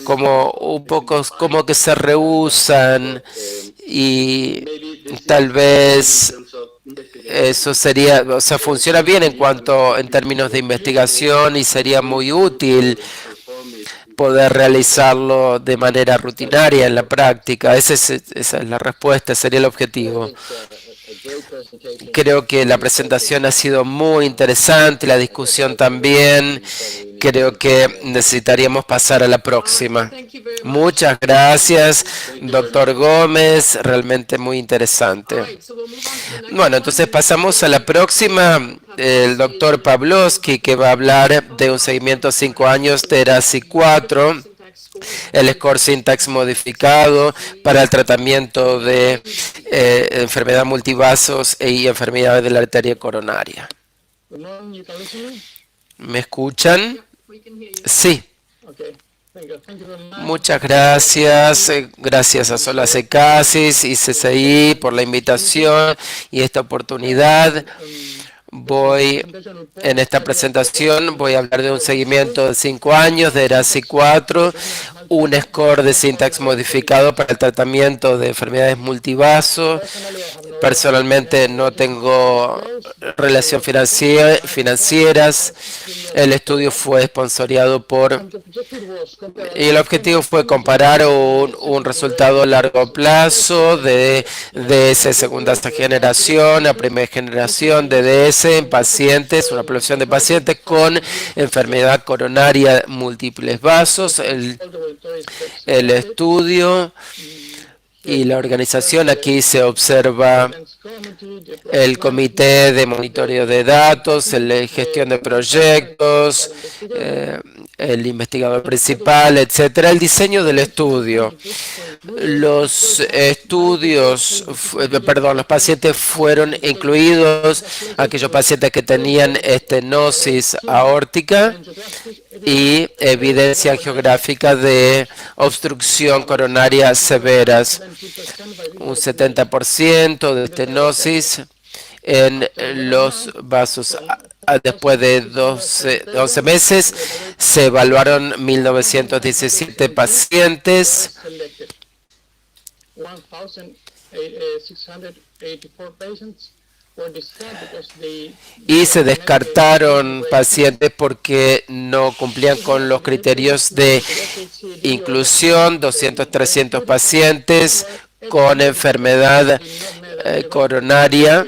como un poco como que se rehúsan, y tal vez eso sería, o sea, funciona bien en términos de investigación y sería muy útil poder realizarlo de manera rutinaria en la práctica. Esa es la respuesta, sería el objetivo. Creo que la presentación ha sido muy interesante, la discusión también. Creo que necesitaríamos pasar a la próxima. Muchas gracias, doctor Gómez, realmente muy interesante. Bueno, entonces pasamos a la próxima, el doctor Pavlovsky, que va a hablar de un seguimiento 5 años de ERASI 4, el score syntax modificado para el tratamiento de enfermedad multivasos y enfermedades de la arteria coronaria. ¿Me escuchan? Sí. Muchas gracias. Gracias a Solas Ecasis y CCI por la invitación y esta oportunidad. En esta presentación voy a hablar de un seguimiento de 5 años de ERASI 4, un score de syntax modificado para el tratamiento de enfermedades multivaso. Personalmente no tengo relación financieras. El estudio fue sponsoreado y el objetivo fue comparar un resultado a largo plazo de DS segunda generación a primera generación de DS en pacientes, una población de pacientes con enfermedad coronaria múltiples vasos. El estudio y la organización, aquí se observa el comité de monitoreo de datos, la gestión de proyectos, el investigador principal, etcétera. El diseño del estudio. Los pacientes fueron incluidos, aquellos pacientes que tenían estenosis aórtica y evidencia geográfica de obstrucción coronaria severas. Un 70% de estenosis en los vasos. Después de 11 meses se evaluaron 1.917 pacientes. 1,684 patients y se descartaron pacientes porque no cumplían con los criterios de inclusión. 300 pacientes con enfermedad coronaria.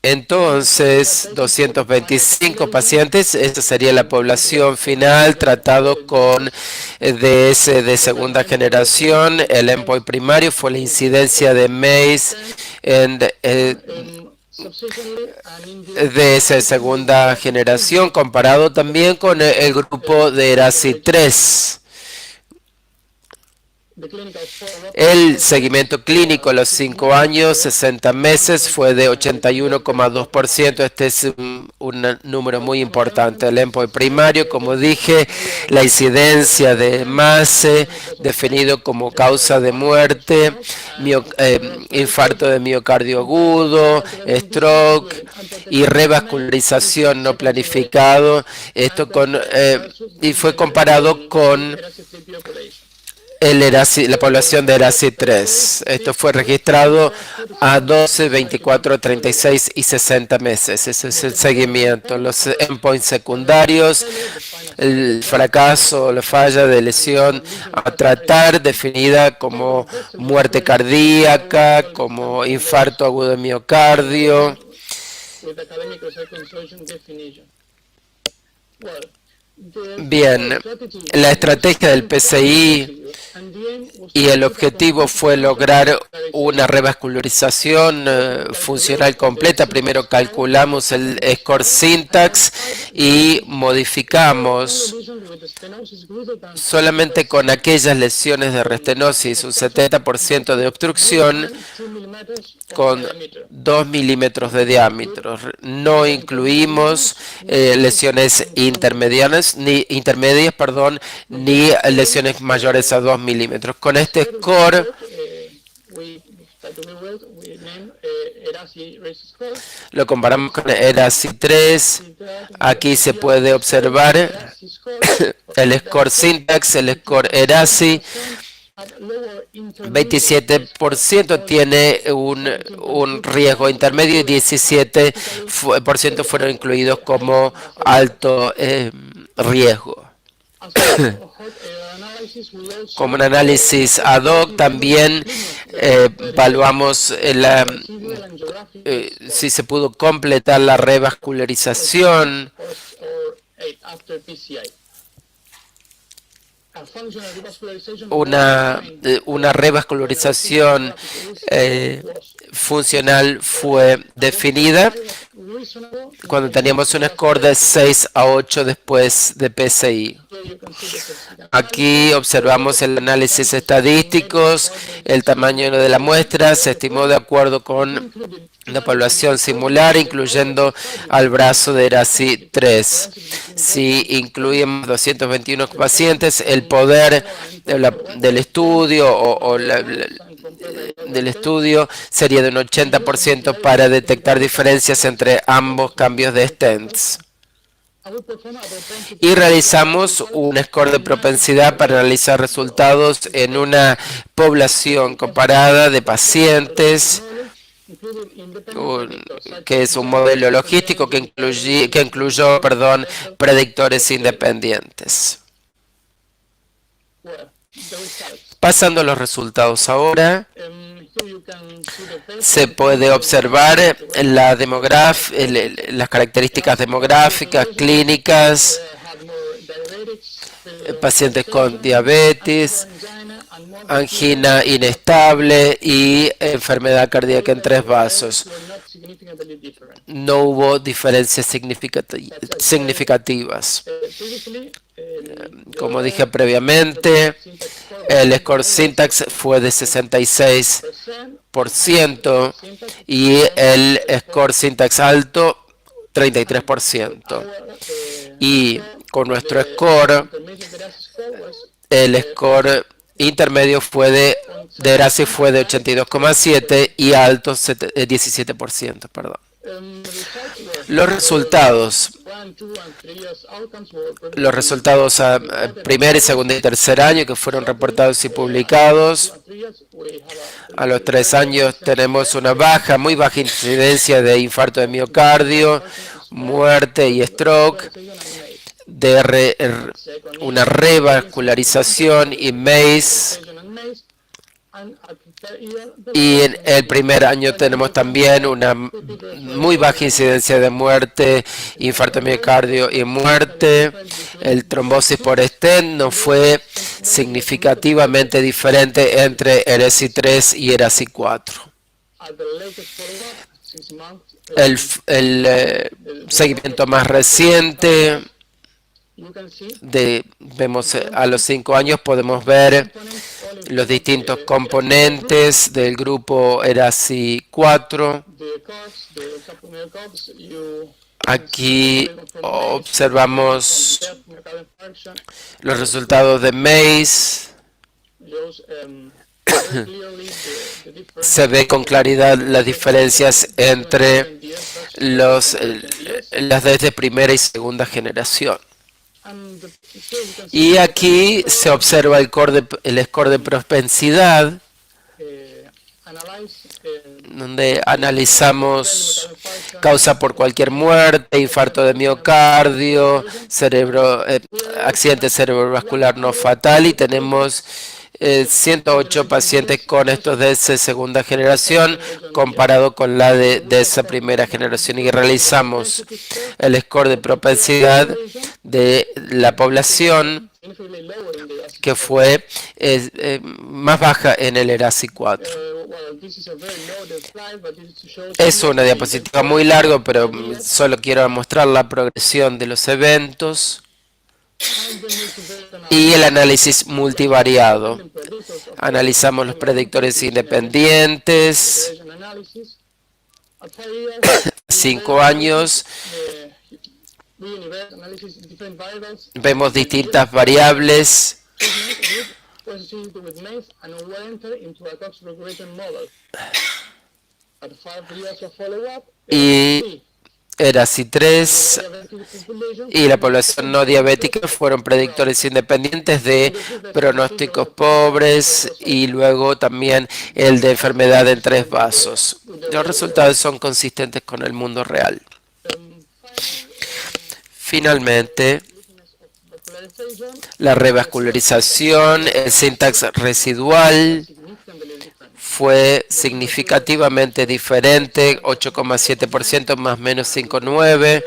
Entonces, 225 pacientes, esta sería la población final, tratado con DS de segunda generación. El endpoint primario fue la incidencia de MACE en DS de segunda generación, comparado también con el grupo de ERASI 3. El seguimiento clínico a los 5 años, 60 meses, fue de 81,2%. Este es un número muy importante. El endpoint primario, como dije, la incidencia de MACE, definido como causa de muerte, infarto de miocardio agudo, stroke y revascularización no planificado. Esto y fue comparado con la población de ERASI 3. Esto fue registrado a 12, 24, 36 y 60 meses. Ese es el seguimiento. Los endpoints secundarios, el fracaso o la falla de lesión a tratar, definida como muerte cardíaca, como infarto agudo de miocardio. Bien, la estrategia del PCI y el objetivo fue lograr una revascularización funcional completa. Primero calculamos el score syntax y modificamos solamente con aquellas lesiones de restenosis, un 70% de obstrucción con 2 milímetros de diámetro. No incluimos lesiones intermedias, ni lesiones mayores a 2 milímetros. Con este score lo comparamos con ERASI 3. Aquí se puede observar el score syntax, el score ERASI. 27% tiene un riesgo intermedio y 17% fueron incluidos como alto riesgo. Como un análisis ad hoc, también evaluamos si se pudo completar la revascularización. Una revascularización funcional fue definida cuando teníamos un score de 6 a 8 después de PCI. Aquí observamos el análisis estadísticos, el tamaño de la muestra se estimó de acuerdo con la población simular, incluyendo al brazo de ERASI 3. Si incluimos 221 pacientes, el poder del estudio del estudio sería de un 80% para detectar diferencias entre ambos cambios de stents. Y realizamos un score de propensidad para analizar resultados en una población comparada de pacientes, que es un modelo logístico que incluyó predictores independientes. Pasando a los resultados ahora, se puede observar las características demográficas, clínicas, pacientes con diabetes, angina inestable y enfermedad cardíaca en 3 vasos. No hubo diferencias significativas. Como dije previamente, el score syntax fue de 66% y el score syntax alto 33%. Y con nuestro score, el score intermedio de ERASI fue de 82,7 y alto 17%. Los resultados a primer y segundo y tercer año que fueron reportados y publicados. A los 3 años tenemos una muy baja incidencia de infarto de miocardio, muerte y stroke, una revascularización y MACE. Y en el primer año tenemos también una muy baja incidencia de muerte, infarto de miocardio y muerte. El trombosis por stent no fue significativamente diferente entre ERASI 3 y ERASI 4. El seguimiento más reciente Vemos a los 5 años, podemos ver los distintos componentes del grupo ERASI 4. Aquí observamos los resultados de MACE. Se ve con claridad las diferencias entre las de primera y segunda generación. Y aquí se observa el score de propensidad, donde analizamos causa por cualquier muerte, infarto de miocardio, accidente cerebrovascular no fatal, y tenemos 108 pacientes con estos de esa segunda generación comparado con la de esa primera generación, y realizamos el score de propensidad de la población que fue más baja en el ERASI 4. Es una diapositiva muy larga, pero solo quiero mostrar la progresión de los eventos y el análisis multivariado. Analizamos los predictores independientes. 5 años. Vemos distintas variables. Y ERASI 3 y la población no diabética fueron predictores independientes de pronósticos pobres, y luego también el de enfermedad en 3 vasos. Los resultados son consistentes con el mundo real. Finalmente, la revascularización, el syntax residual fue significativamente diferente, 8,7% más menos 5,9%,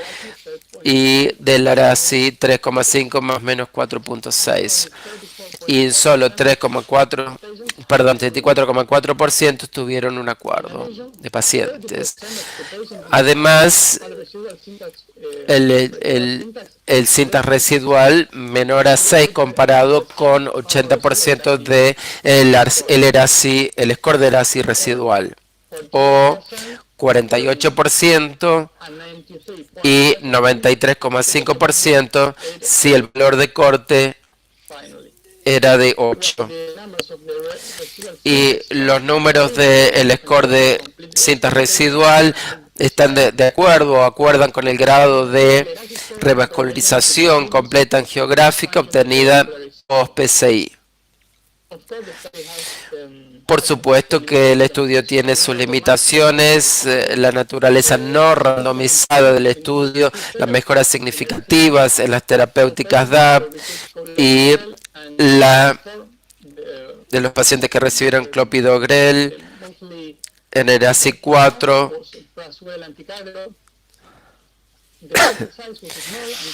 y del ERASI 3,5 más menos 4,6%. Y solo 34,4% tuvieron un acuerdo de pacientes. Además, el syntax residual menor a 6 comparado con 80% de el ERASI, el score de ERASI residual, o 48% y 93,5% si el valor de corte era de 8. Y los números del score de syntax residual están de acuerdo o acuerdan con el grado de revascularización completa en geográfica obtenida post PCI. Por supuesto que el estudio tiene sus limitaciones, la naturaleza no randomizada del estudio, las mejoras significativas en las terapéuticas DAP y de los pacientes que recibieron clopidogrel en el ERASI 4.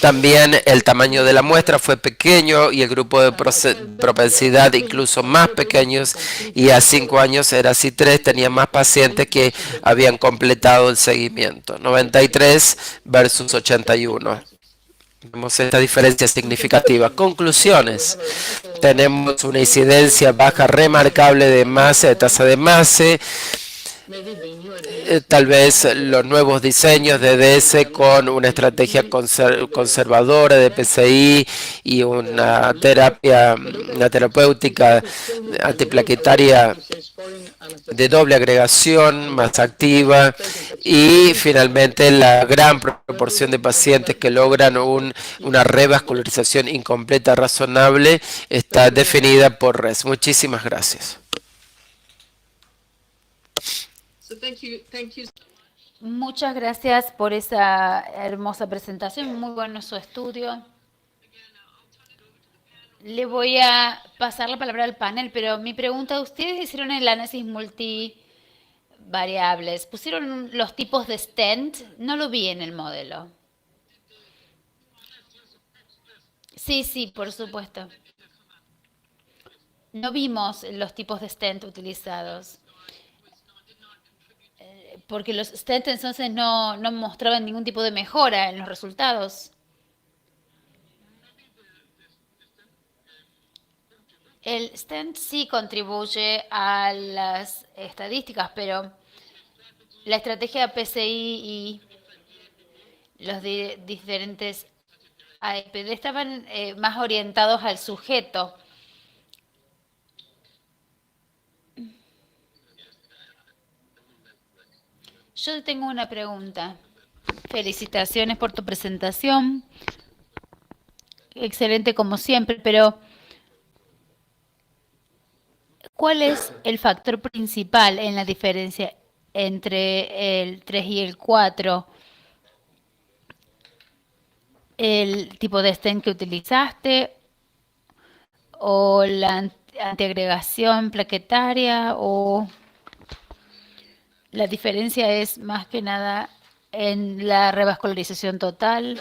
También el tamaño de la muestra fue pequeño y el grupo de propensidad incluso más pequeños, y a 5 años ERASI 3 tenía más pacientes que habían completado el seguimiento, 93 versus 81. Vemos esta diferencia significativa. Conclusiones. Tenemos una incidencia baja remarcable de MACE, de tasa de MACE. Tal vez los nuevos diseños de DS con una estrategia conservadora de PCI y una terapéutica antiplaquetaria de doble agregación más activa, y finalmente la gran proporción de pacientes que logran una revascularización incompleta razonable está definida por RES. Muchísimas gracias. Muchas gracias por esa hermosa presentación, muy bueno su estudio. Le voy a pasar la palabra al panel, pero mi pregunta, ¿ustedes hicieron el análisis multivariables? ¿Pusieron los tipos de stent? No lo vi en el modelo. Sí, por supuesto. No vimos los tipos de stent utilizados, porque los stents entonces no mostraban ningún tipo de mejora en los resultados. El STEM sí contribuye a las estadísticas, pero la estrategia PCI y los diferentes AEPD estaban más orientados al sujeto. Yo tengo una pregunta. Felicitaciones por tu presentación. Excelente como siempre, pero ¿cuál es el factor principal en la diferencia entre el 3 y el 4? ¿El tipo de stent que utilizaste o la antiagregación plaquetaria o la diferencia es más que nada en la revascularización total?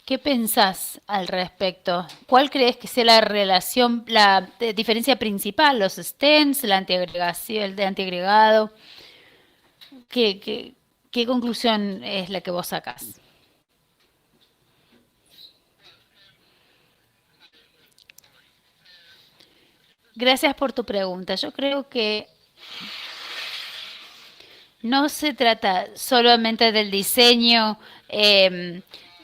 ¿Qué pensás al respecto? ¿Cuál crees que sea la relación, la diferencia principal? ¿Los stents, la antiagregación, el de antiagregado? ¿Qué conclusión es la que vos sacás? Gracias por tu pregunta. Yo creo que no se trata solamente del diseño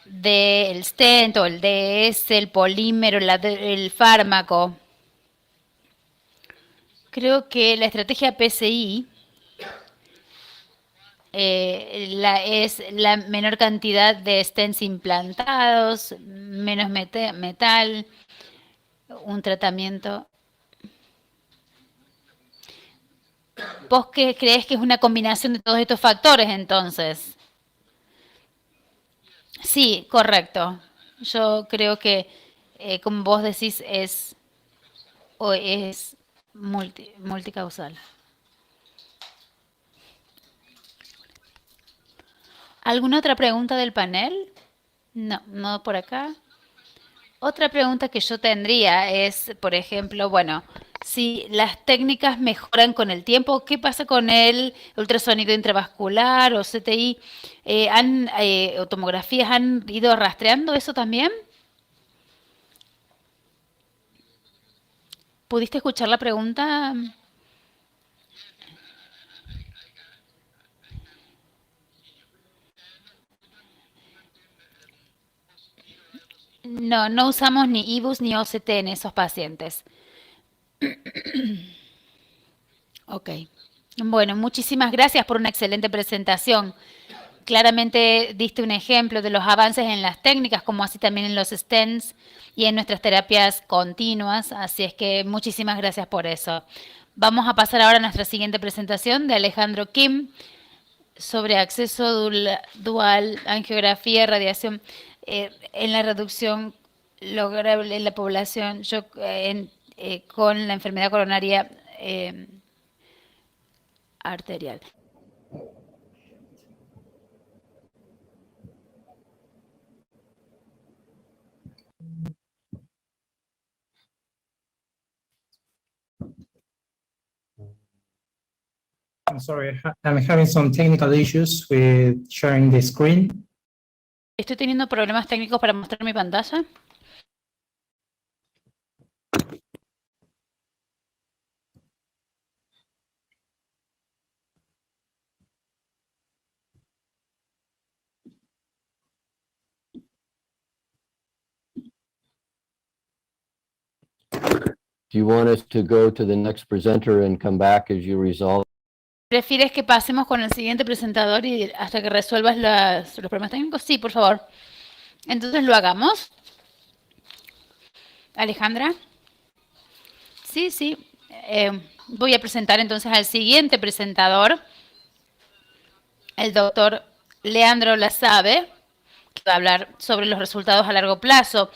del stent o el DS, el polímero, el fármaco. Creo que la estrategia PCI es la menor cantidad de stents implantados, menos metal, un tratamiento. ¿Vos qué crees que es una combinación de todos estos factores entonces? Sí, correcto. Yo creo que, como vos decís, es multicausal. ¿Alguna otra pregunta del panel? No, no por acá. Otra pregunta que yo tendría es, por ejemplo, bueno, si las técnicas mejoran con el tiempo, ¿qué pasa con el ultrasonido intravascular o CTI? ¿O tomografías han ido rastreando eso también? ¿Pudiste escuchar la pregunta? No, no usamos ni IBUS ni OCT en esos pacientes. Ok. Bueno, muchísimas gracias por una excelente presentación. Claramente diste un ejemplo de los avances en las técnicas, como así también en los stents y en nuestras terapias continuas. Así es que muchísimas gracias por eso. Vamos a pasar ahora a nuestra siguiente presentación de Alejandro Kim sobre acceso dual, angiografía, radiación en la reducción lograble en la población con la enfermedad coronaria arterial. I'm sorry, I'm having some technical issues with sharing the screen. Estoy teniendo problemas técnicos para mostrar mi pantalla. Do you want us to go to the next presenter and come back as you resolve? ¿Prefieres que pasemos con el siguiente presentador y hasta que resuelvas los problemas técnicos? Sí, por favor. Entonces lo hagamos. Alejandra. Sí, sí. Voy a presentar entonces al siguiente presentador, el doctor Leandro Lasabe, que va a hablar sobre los resultados a largo plazo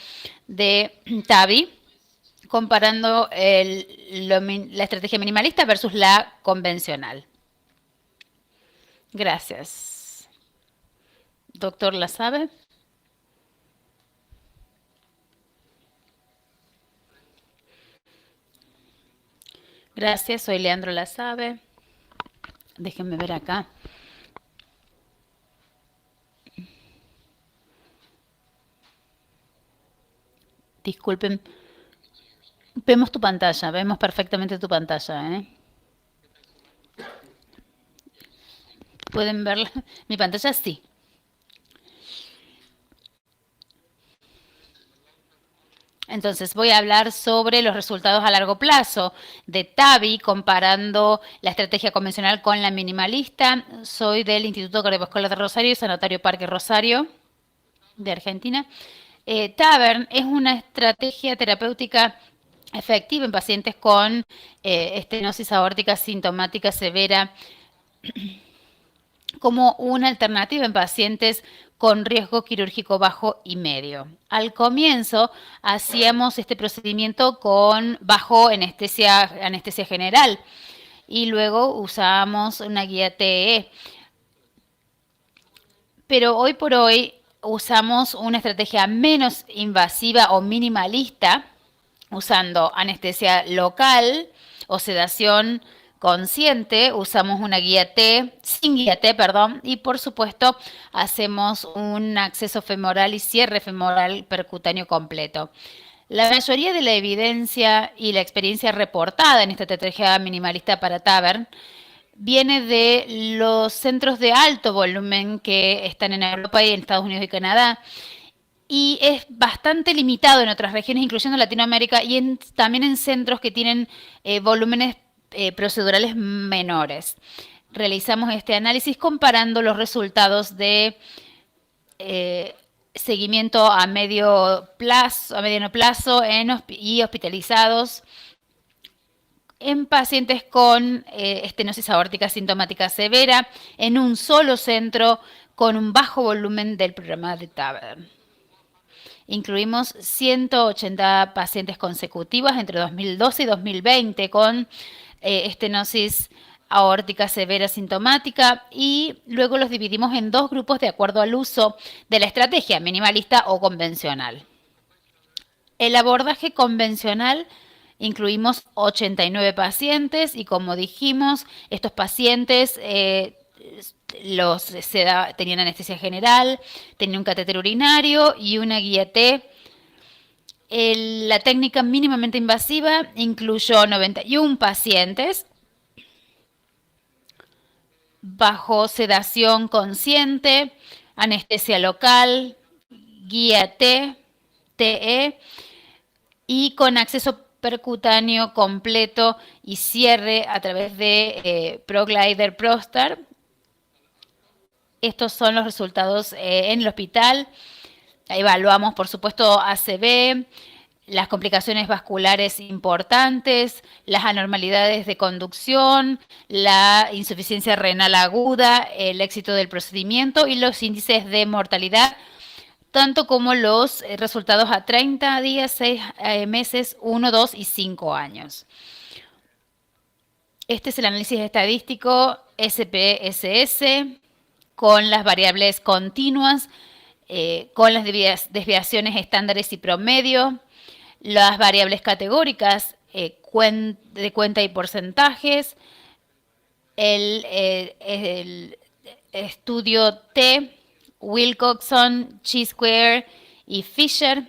de TAVI, comparando la estrategia minimalista versus la convencional. Gracias. Doctor Lasabe. Gracias, soy Leandro Lasabe. Déjenme ver acá. Disculpen. Vemos tu pantalla, vemos perfectamente tu pantalla, ¿eh? ¿Pueden ver mi pantalla? Sí. Entonces voy a hablar sobre los resultados a largo plazo de TAVI comparando la estrategia convencional con la minimalista. Soy del Instituto Cardiovascular de Rosario, Sanatorio Parque Rosario de Argentina. TAVR es una estrategia terapéutica efectiva en pacientes con estenosis aórtica sintomática severa como una alternativa en pacientes con riesgo quirúrgico bajo y medio. Al comienzo hacíamos este procedimiento bajo anestesia general y luego usábamos una guía TE. Pero hoy por hoy usamos una estrategia menos invasiva o minimalista, usando anestesia local o sedación consciente, usamos una guía T, sin guía T, perdón, y por supuesto hacemos un acceso femoral y cierre femoral percutáneo completo. La mayoría de la evidencia y la experiencia reportada en esta estrategia minimalista para TAVR viene de los centros de alto volumen que están en Europa y en Estados Unidos y Canadá, y es bastante limitado en otras regiones, incluyendo Latinoamérica, y también en centros que tienen volúmenes procedurales menores. Realizamos este análisis comparando los resultados de seguimiento a mediano plazo y hospitalizados en pacientes con estenosis aórtica sintomática severa en un solo centro con un bajo volumen del programa de TAVR. Incluimos 180 pacientes consecutivos entre 2012 y 2020 con estenosis aórtica severa sintomática, y luego los dividimos en dos grupos de acuerdo al uso de la estrategia minimalista o convencional. El abordaje convencional incluimos 89 pacientes y, como dijimos, estos pacientes tenían anestesia general, tenían un catéter urinario y una guía T. La técnica mínimamente invasiva incluyó 91 pacientes bajo sedación consciente, anestesia local, guía T, TE, y con acceso percutáneo completo y cierre a través de ProGlider Prostar. Estos son los resultados en el hospital. Evaluamos, por supuesto, ACV, las complicaciones vasculares importantes, las anormalidades de conducción, la insuficiencia renal aguda, el éxito del procedimiento y los índices de mortalidad, tanto como los resultados a 30 días, 6 meses, 1, 2 y 5 años. Este es el análisis estadístico SPSS con las variables continuas, con las desviaciones estándares y promedio, las variables categóricas de cuenta y porcentajes, el estudio T, Wilcoxon, Chi-Square y Fisher,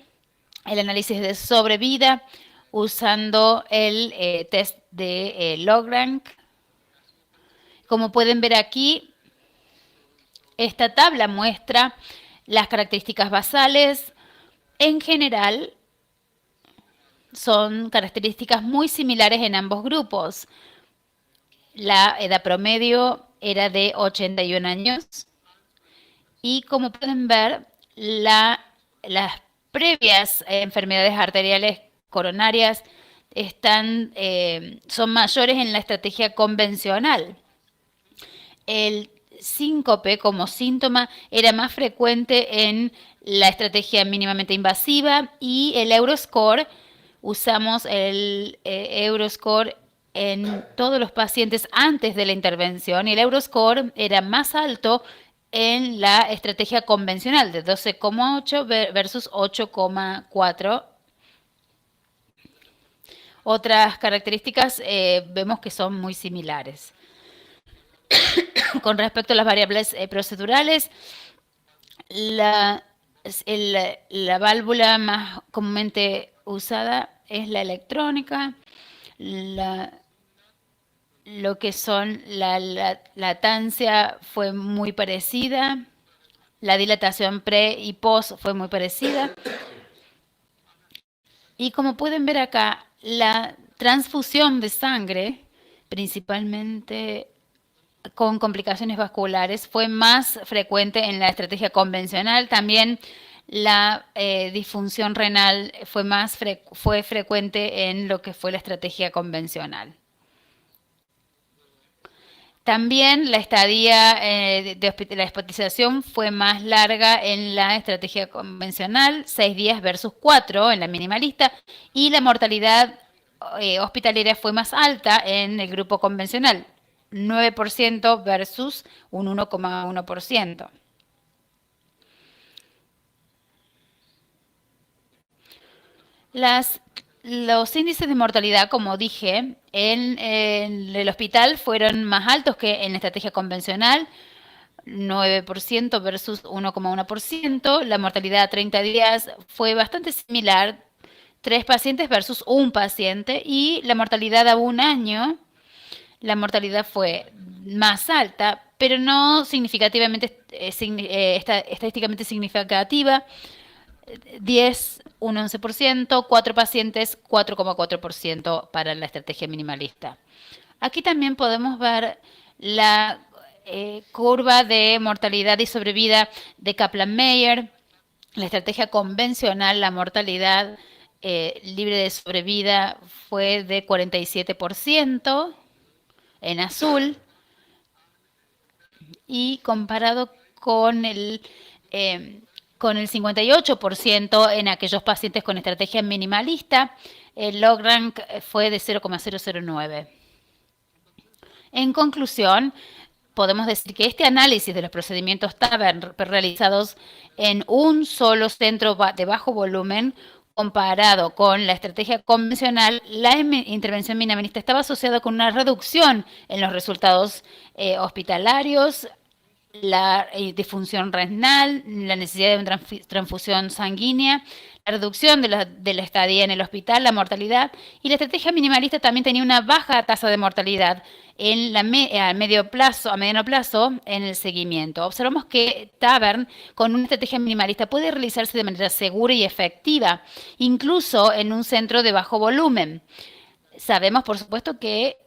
el análisis de sobrevida usando el test de Logrange. Como pueden ver aquí, esta tabla muestra las características basales. En general, son características muy similares en ambos grupos. La edad promedio era de 81 años. Y como pueden ver, las previas enfermedades arteriales coronarias son mayores en la estrategia convencional. El síncope como síntoma era más frecuente en la estrategia mínimamente invasiva, y el Euroscore, usamos el Euroscore en todos los pacientes antes de la intervención, y el Euroscore era más alto en la estrategia convencional de 12,8 versus 8,4. Otras características vemos que son muy similares. Con respecto a las variables procedurales, la válvula más comúnmente usada es la electrónica, lo que son la latancia fue muy parecida, la dilatación pre y post fue muy parecida. Y como pueden ver acá, la transfusión de sangre, principalmente con complicaciones vasculares, fue más frecuente en la estrategia convencional. También la disfunción renal fue frecuente en lo que fue la estrategia convencional. También la estadía de la hospitalización fue más larga en la estrategia convencional, 6 días versus 4 en la minimalista, y la mortalidad hospitalaria fue más alta en el grupo convencional, 9% versus un 1,1%. Los índices de mortalidad, como dije, en el hospital fueron más altos que en la estrategia convencional, 9% versus 1,1%. La mortalidad a 30 días fue bastante similar, 3 pacientes versus 1 paciente. Y la mortalidad a 1 año, la mortalidad fue más alta, pero no significativamente, estadísticamente significativa. 10, un 11%, 4 pacientes, 4,4% para la estrategia minimalista. Aquí también podemos ver la curva de mortalidad y sobrevida de Kaplan-Meier. La estrategia convencional, la mortalidad libre de sobrevida fue de 47% en azul, y comparado con el 58% en aquellos pacientes con estrategia minimalista, el log rank fue de 0,009. En conclusión, podemos decir que este análisis de los procedimientos TAVR realizados en un solo centro de bajo volumen, comparado con la estrategia convencional, la intervención minimalista estaba asociada con una reducción en los resultados hospitalarios, la disfunción renal, la necesidad de una transfusión sanguínea, la reducción de la estadía en el hospital, la mortalidad, y la estrategia minimalista también tenía una baja tasa de mortalidad a mediano plazo en el seguimiento. Observamos que TAVR con una estrategia minimalista puede realizarse de manera segura y efectiva, incluso en un centro de bajo volumen. Sabemos, por supuesto, que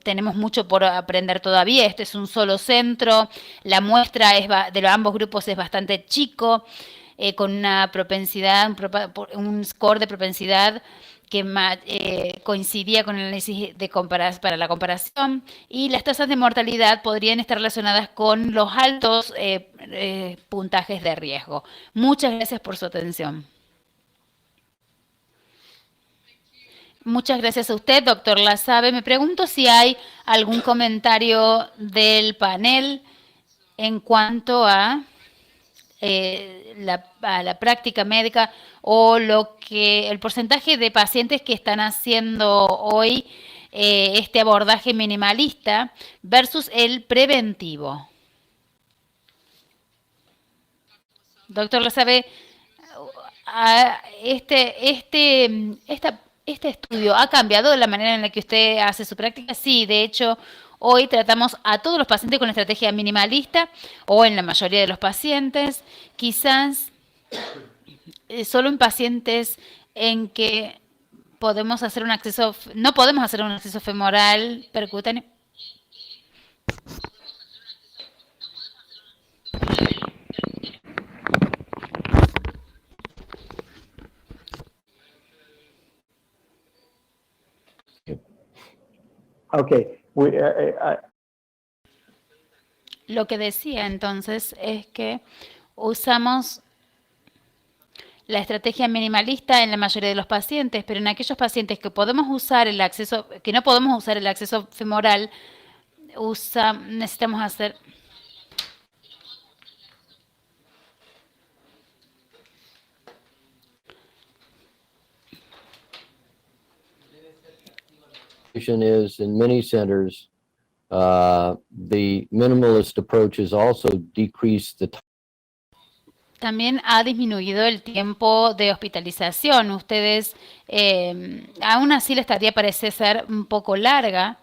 tenemos mucho por aprender todavía. Este es un solo centro, la muestra de ambos grupos es bastante chico, con una propensidad, un score de propensidad que coincidía con el análisis para la comparación, y las tasas de mortalidad podrían estar relacionadas con los altos puntajes de riesgo. Muchas gracias por su atención. Muchas gracias a usted, doctor Lasabe. Me pregunto si hay algún comentario del panel en cuanto a la práctica médica o el porcentaje de pacientes que están haciendo hoy este abordaje minimalista versus el preventivo. Doctor Lasabe, ¿este estudio ha cambiado la manera en la que usted hace su práctica? Sí, de hecho, hoy tratamos a todos los pacientes con estrategia minimalista, o en la mayoría de los pacientes. Quizás solo en pacientes en que no podemos hacer un acceso femoral percutáneo. Okay. Lo que decía entonces es que usamos la estrategia minimalista en la mayoría de los pacientes, pero en aquellos pacientes que no podemos usar el acceso femoral, necesitamos hacer. Is in many centers, the minimalist approaches also decrease the time. también ha disminuido el tiempo de hospitalización. Ustedes, aún así la estadía parece ser un poco larga.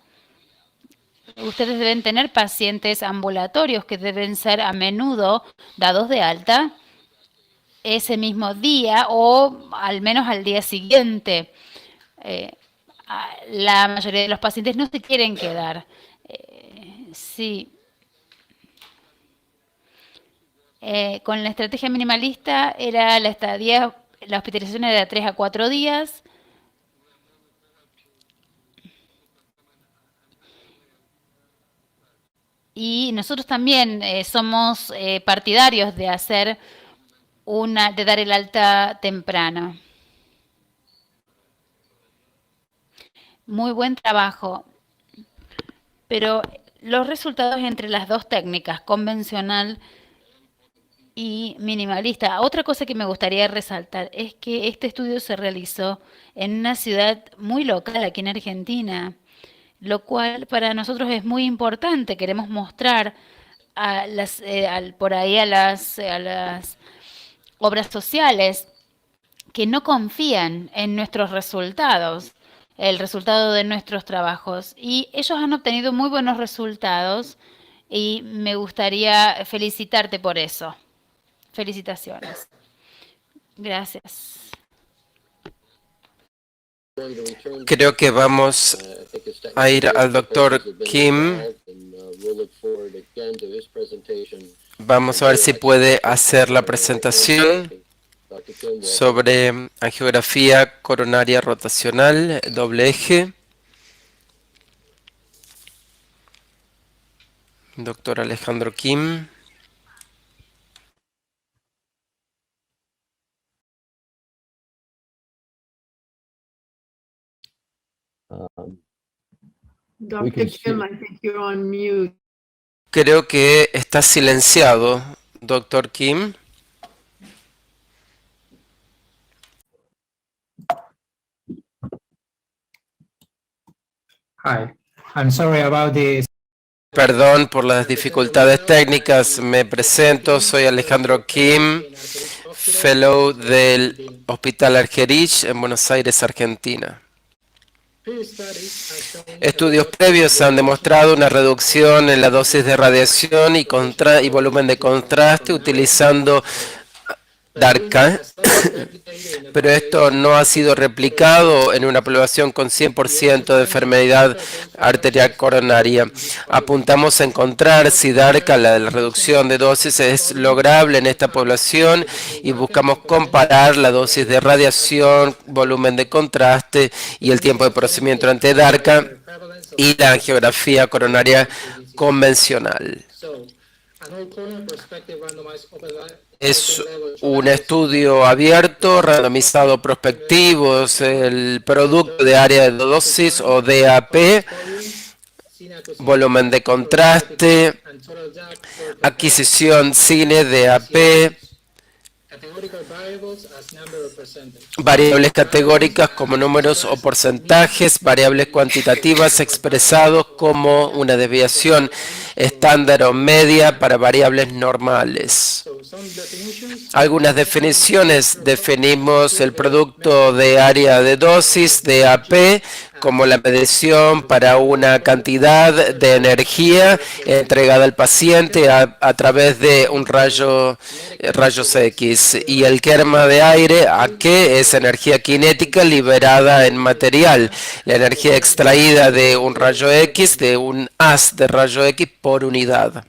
Ustedes deben tener pacientes ambulatorios que deben ser a menudo dados de alta ese mismo día o al menos al día siguiente. La mayoría de los pacientes no se quieren quedar. Sí. Con la estrategia minimalista era la estadía, la hospitalización era de 3 a 4 días. Y nosotros también somos partidarios de hacer de dar el alta temprano. Muy buen trabajo. Pero los resultados entre las dos técnicas, convencional y minimalista. Otra cosa que me gustaría resaltar es que este estudio se realizó en una ciudad muy local aquí en Argentina, lo cual para nosotros es muy importante. Queremos mostrar por ahí a las obras sociales que no confían en nuestros resultados, el resultado de nuestros trabajos. Y ellos han obtenido muy buenos resultados y me gustaría felicitarte por eso. Felicitaciones. Gracias. Creo que vamos a ir al doctor Kim. Vamos a ver si puede hacer la presentación sobre angiografía coronaria rotacional, doble eje. Doctor Alejandro Kim. We can Dr. Kim, I think you're on mute. Creo que está silenciado, doctor Kim. Hi, I'm sorry about this. Perdón por las dificultades técnicas. Me presento, soy Alejandro Kim, fellow del Hospital Argerich en Buenos Aires, Argentina. Estudios previos han demostrado una reducción en la dosis de radiación y volumen de contraste utilizando DARCA, pero esto no ha sido replicado en una población con 100% de enfermedad arterial coronaria. Apuntamos a encontrar si DARCA, la reducción de dosis, es lograble en esta población y buscamos comparar la dosis de radiación, volumen de contraste y el tiempo de procedimiento ante DARCA y la angiografía coronaria convencional. Es un estudio abierto, randomizado prospectivo, el producto de área de dosis o DAP, volumen de contraste, adquisición cine DAP, variables categóricas como números o porcentajes, variables cuantitativas expresados como una desviación estándar o media para variables normales. Algunas definiciones: definimos el producto de área de dosis, DAP, como la medición para una cantidad de energía entregada al paciente a través de un rayos X, y el kerma de aire, AK, es energía cinética liberada en material, la energía extraída de un rayo X, de un haz de rayo X por unidad.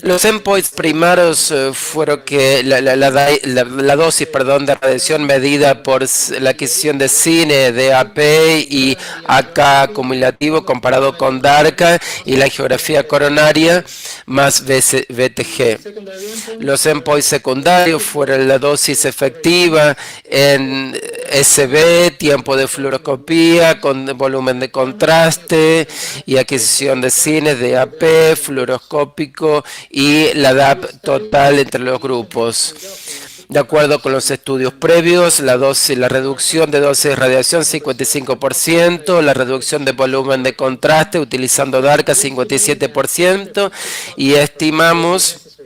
Los endpoints primarios fueron que la dosis de radiación medida por la adquisición de cine, DAP y AK acumulativo comparado con DARCA y la angiografía coronaria más BTG. Los endpoints secundarios fueron la dosis efectiva en SB, tiempo de fluoroscopía con volumen de contraste y adquisición de cine, DAP, fluoroscópico y la DAP total entre los grupos. De acuerdo con los estudios previos, la reducción de dosis de radiación 55%, la reducción de volumen de contraste utilizando DARCA 57%, y estimamos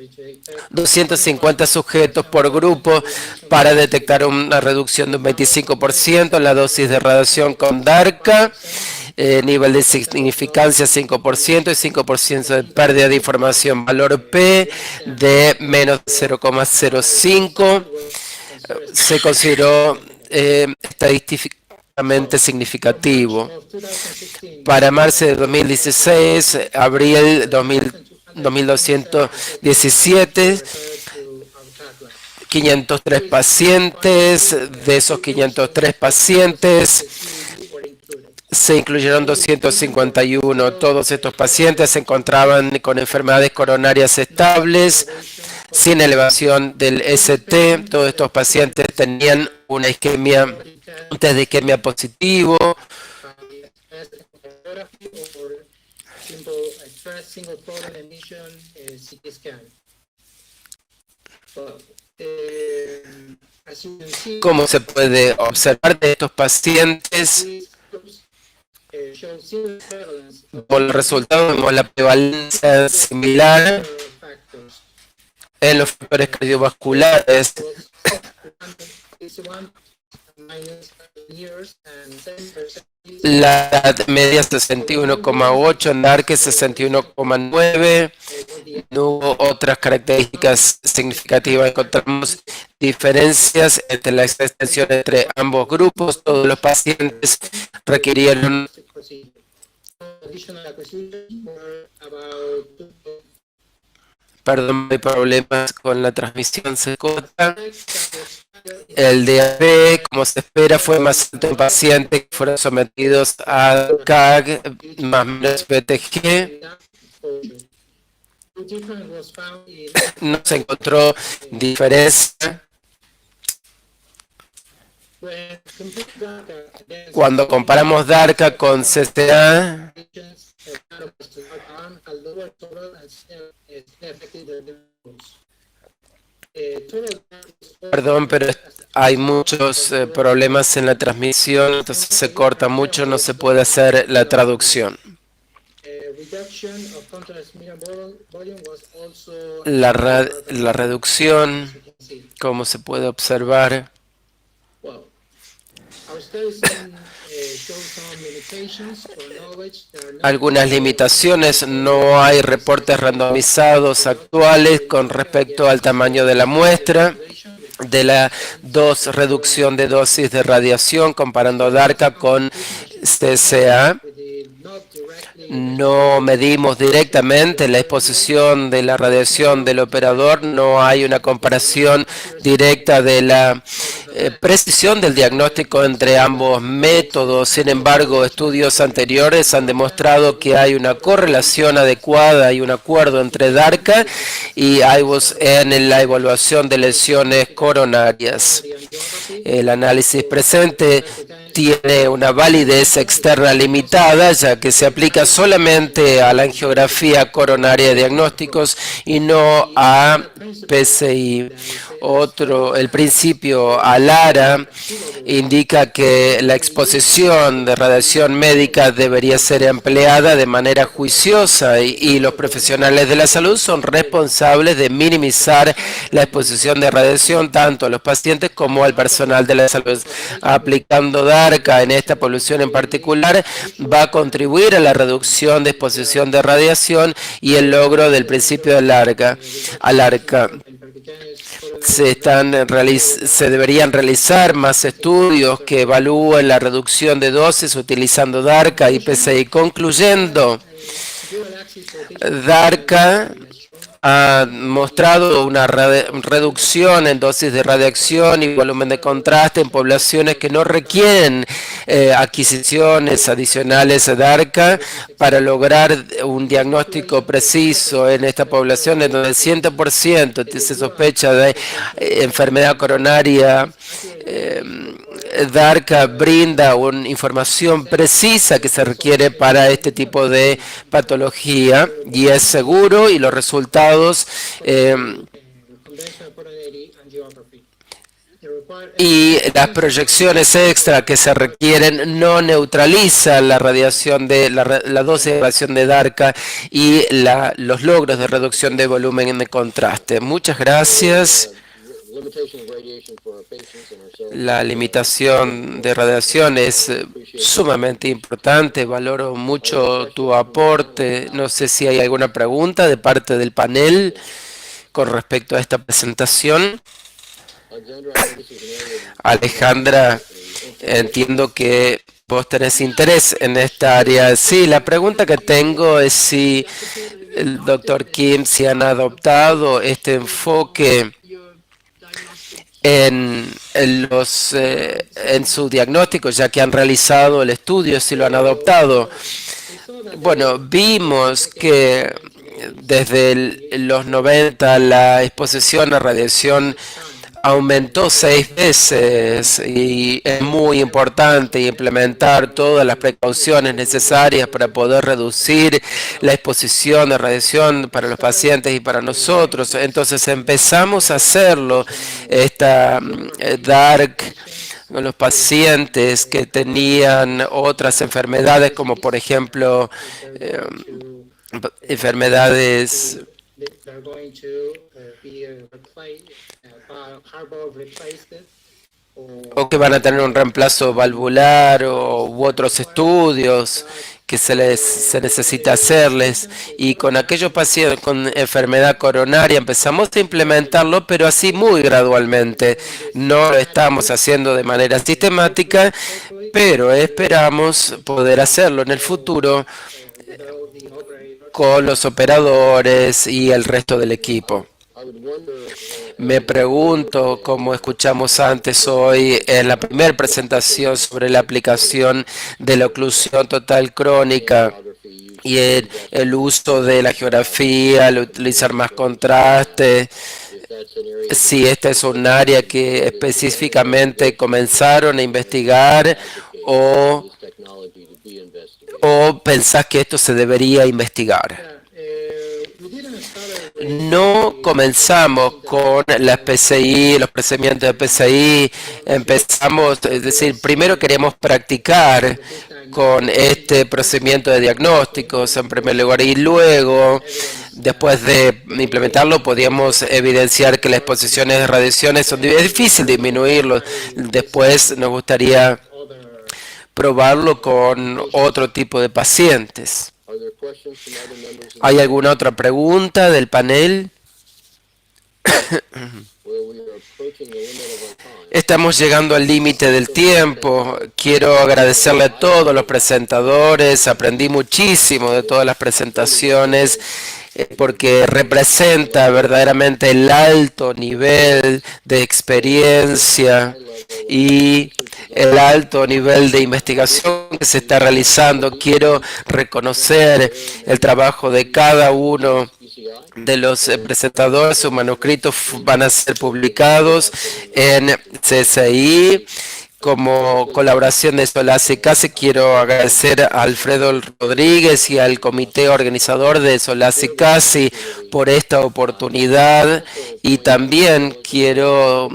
250 sujetos por grupo para detectar una reducción de un 25% en la dosis de radiación con DARCA, nivel de significancia 5% y 5% de pérdida de información, valor P de menos 0,05. Se consideró estadísticamente significativo. Para marzo de 2016, abril 2217, 503 pacientes. De esos 503 pacientes, se incluyeron 251. Todos estos pacientes se encontraban con enfermedades coronarias estables, sin elevación del ST. Todos estos pacientes tenían una isquemia, un test de isquemia positivo. Como se puede observar de estos pacientes, por los resultados vemos la prevalencia similar en los factores cardiovasculares. La edad media 61,8, en DARCA 61,9. No hubo otras características significativas. Encontramos diferencias entre las extensiones entre ambos grupos. Todos los pacientes requirieron Perdón, hay problemas con la transmisión, se corta. El DAP, como se espera, fue más alto en pacientes que fueron sometidos a CAG más menos BTG. No se encontró diferencia. Cuando comparamos DARCA con CCA, perdón, pero hay muchos problemas en la transmisión, entonces se corta mucho, no se puede hacer la traducción. La reducción, como se puede observar, algunas limitaciones. No hay reportes randomizados actuales con respecto al tamaño de la muestra. De la reducción de dosis de radiación comparando DARCA con CCA. No medimos directamente la exposición de la radiación del operador, no hay una comparación directa de la precisión del diagnóstico entre ambos métodos. Sin embargo, estudios anteriores han demostrado que hay una correlación adecuada y un acuerdo entre DARCA y IVOS en la evaluación de lesiones coronarias. El análisis presente tiene una validez externa limitada, ya que se aplica solamente a la angiografía coronaria de diagnósticos y no a PCI. El principio ALARA indica que la exposición de radiación médica debería ser empleada de manera juiciosa y los profesionales de la salud son responsables de minimizar la exposición de radiación tanto a los pacientes como al personal de la salud. Aplicando DARCA en esta población en particular va a contribuir a la reducción de exposición de radiación y el logro del principio de ALARA. Se deberían realizar más estudios que evalúen la reducción de dosis utilizando DARCA y PCI. Concluyendo, DARCA ha mostrado una reducción en dosis de radiación y volumen de contraste en poblaciones que no requieren adquisiciones adicionales de DARCA para lograr un diagnóstico preciso en esta población en donde el 100% se sospecha de enfermedad coronaria. DARCA brinda una información precisa que se requiere para este tipo de patología y es seguro y los resultados y las proyecciones extra que se requieren no neutralizan la radiación de la dosis de radiación de DARCA y los logros de reducción de volumen de contraste. Muchas gracias. La limitación de radiación es sumamente importante. Valoro mucho tu aporte. No sé si hay alguna pregunta de parte del panel con respecto a esta presentación. Alejandra, entiendo que vos tenés interés en esta área. Sí, la pregunta que tengo es si el doctor Kim, si han adoptado este enfoque en su diagnóstico, ya que han realizado el estudio, si lo han adoptado. Bueno, vimos que desde los 90 la exposición a radiación aumentó 6 veces y es muy importante implementar todas las precauciones necesarias para poder reducir la exposición de radiación para los pacientes y para nosotros. Entonces empezamos a hacerlo, esta DARC, con los pacientes que tenían otras enfermedades, como por ejemplo enfermedades o que van a tener un reemplazo valvular u otros estudios que se necesita hacerles, y con aquellos pacientes con enfermedad coronaria empezamos a implementarlo, pero así muy gradualmente. No lo estamos haciendo de manera sistemática, pero esperamos poder hacerlo en el futuro con los operadores y el resto del equipo. Me pregunto, como escuchamos antes hoy en la primera presentación sobre la aplicación de la oclusión total crónica y el uso de la geografía, el utilizar más contraste, si esta es un área que específicamente comenzaron a investigar o pensás que esto se debería investigar. No comenzamos con las PCI, los procedimientos de PCI, empezamos, es decir, primero queremos practicar con este procedimiento de diagnósticos en primer lugar, y luego, después de implementarlo, podíamos evidenciar que las exposiciones de radiaciones es difícil disminuirlo. Después nos gustaría probarlo con otro tipo de pacientes. ¿Hay alguna otra pregunta del panel? Estamos llegando al límite del tiempo. Quiero agradecerle a todos los presentadores. Aprendí muchísimo de todas las presentaciones porque representa verdaderamente el alto nivel de experiencia y el alto nivel de investigación que se está realizando. Quiero reconocer el trabajo de cada uno de los presentadores. Sus manuscritos van a ser publicados en CSI como colaboración de Solasi Casi. Quiero agradecer a Alfredo Rodríguez y al comité organizador de Solasi Casi por esta oportunidad, y también quiero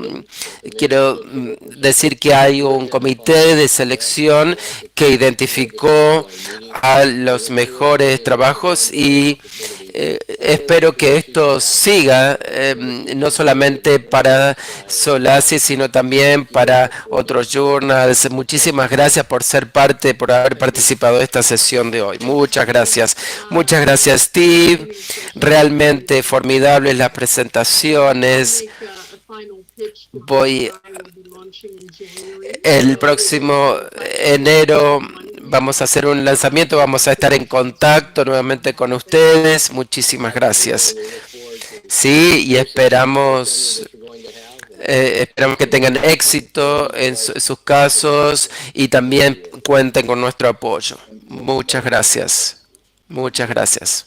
decir que hay un comité de selección que identificó a los mejores trabajos, y espero que esto siga, no solamente para Solasi, sino también para otros journals. Muchísimas gracias por ser parte, por haber participado de esta sesión de hoy. Muchas gracias. Muchas gracias, Steve. Realmente formidables las presentaciones. El próximo enero vamos a hacer un lanzamiento, vamos a estar en contacto nuevamente con ustedes. Muchísimas gracias. Sí, y esperamos que tengan éxito en sus casos y también cuenten con nuestro apoyo. Muchas gracias. Muchas gracias.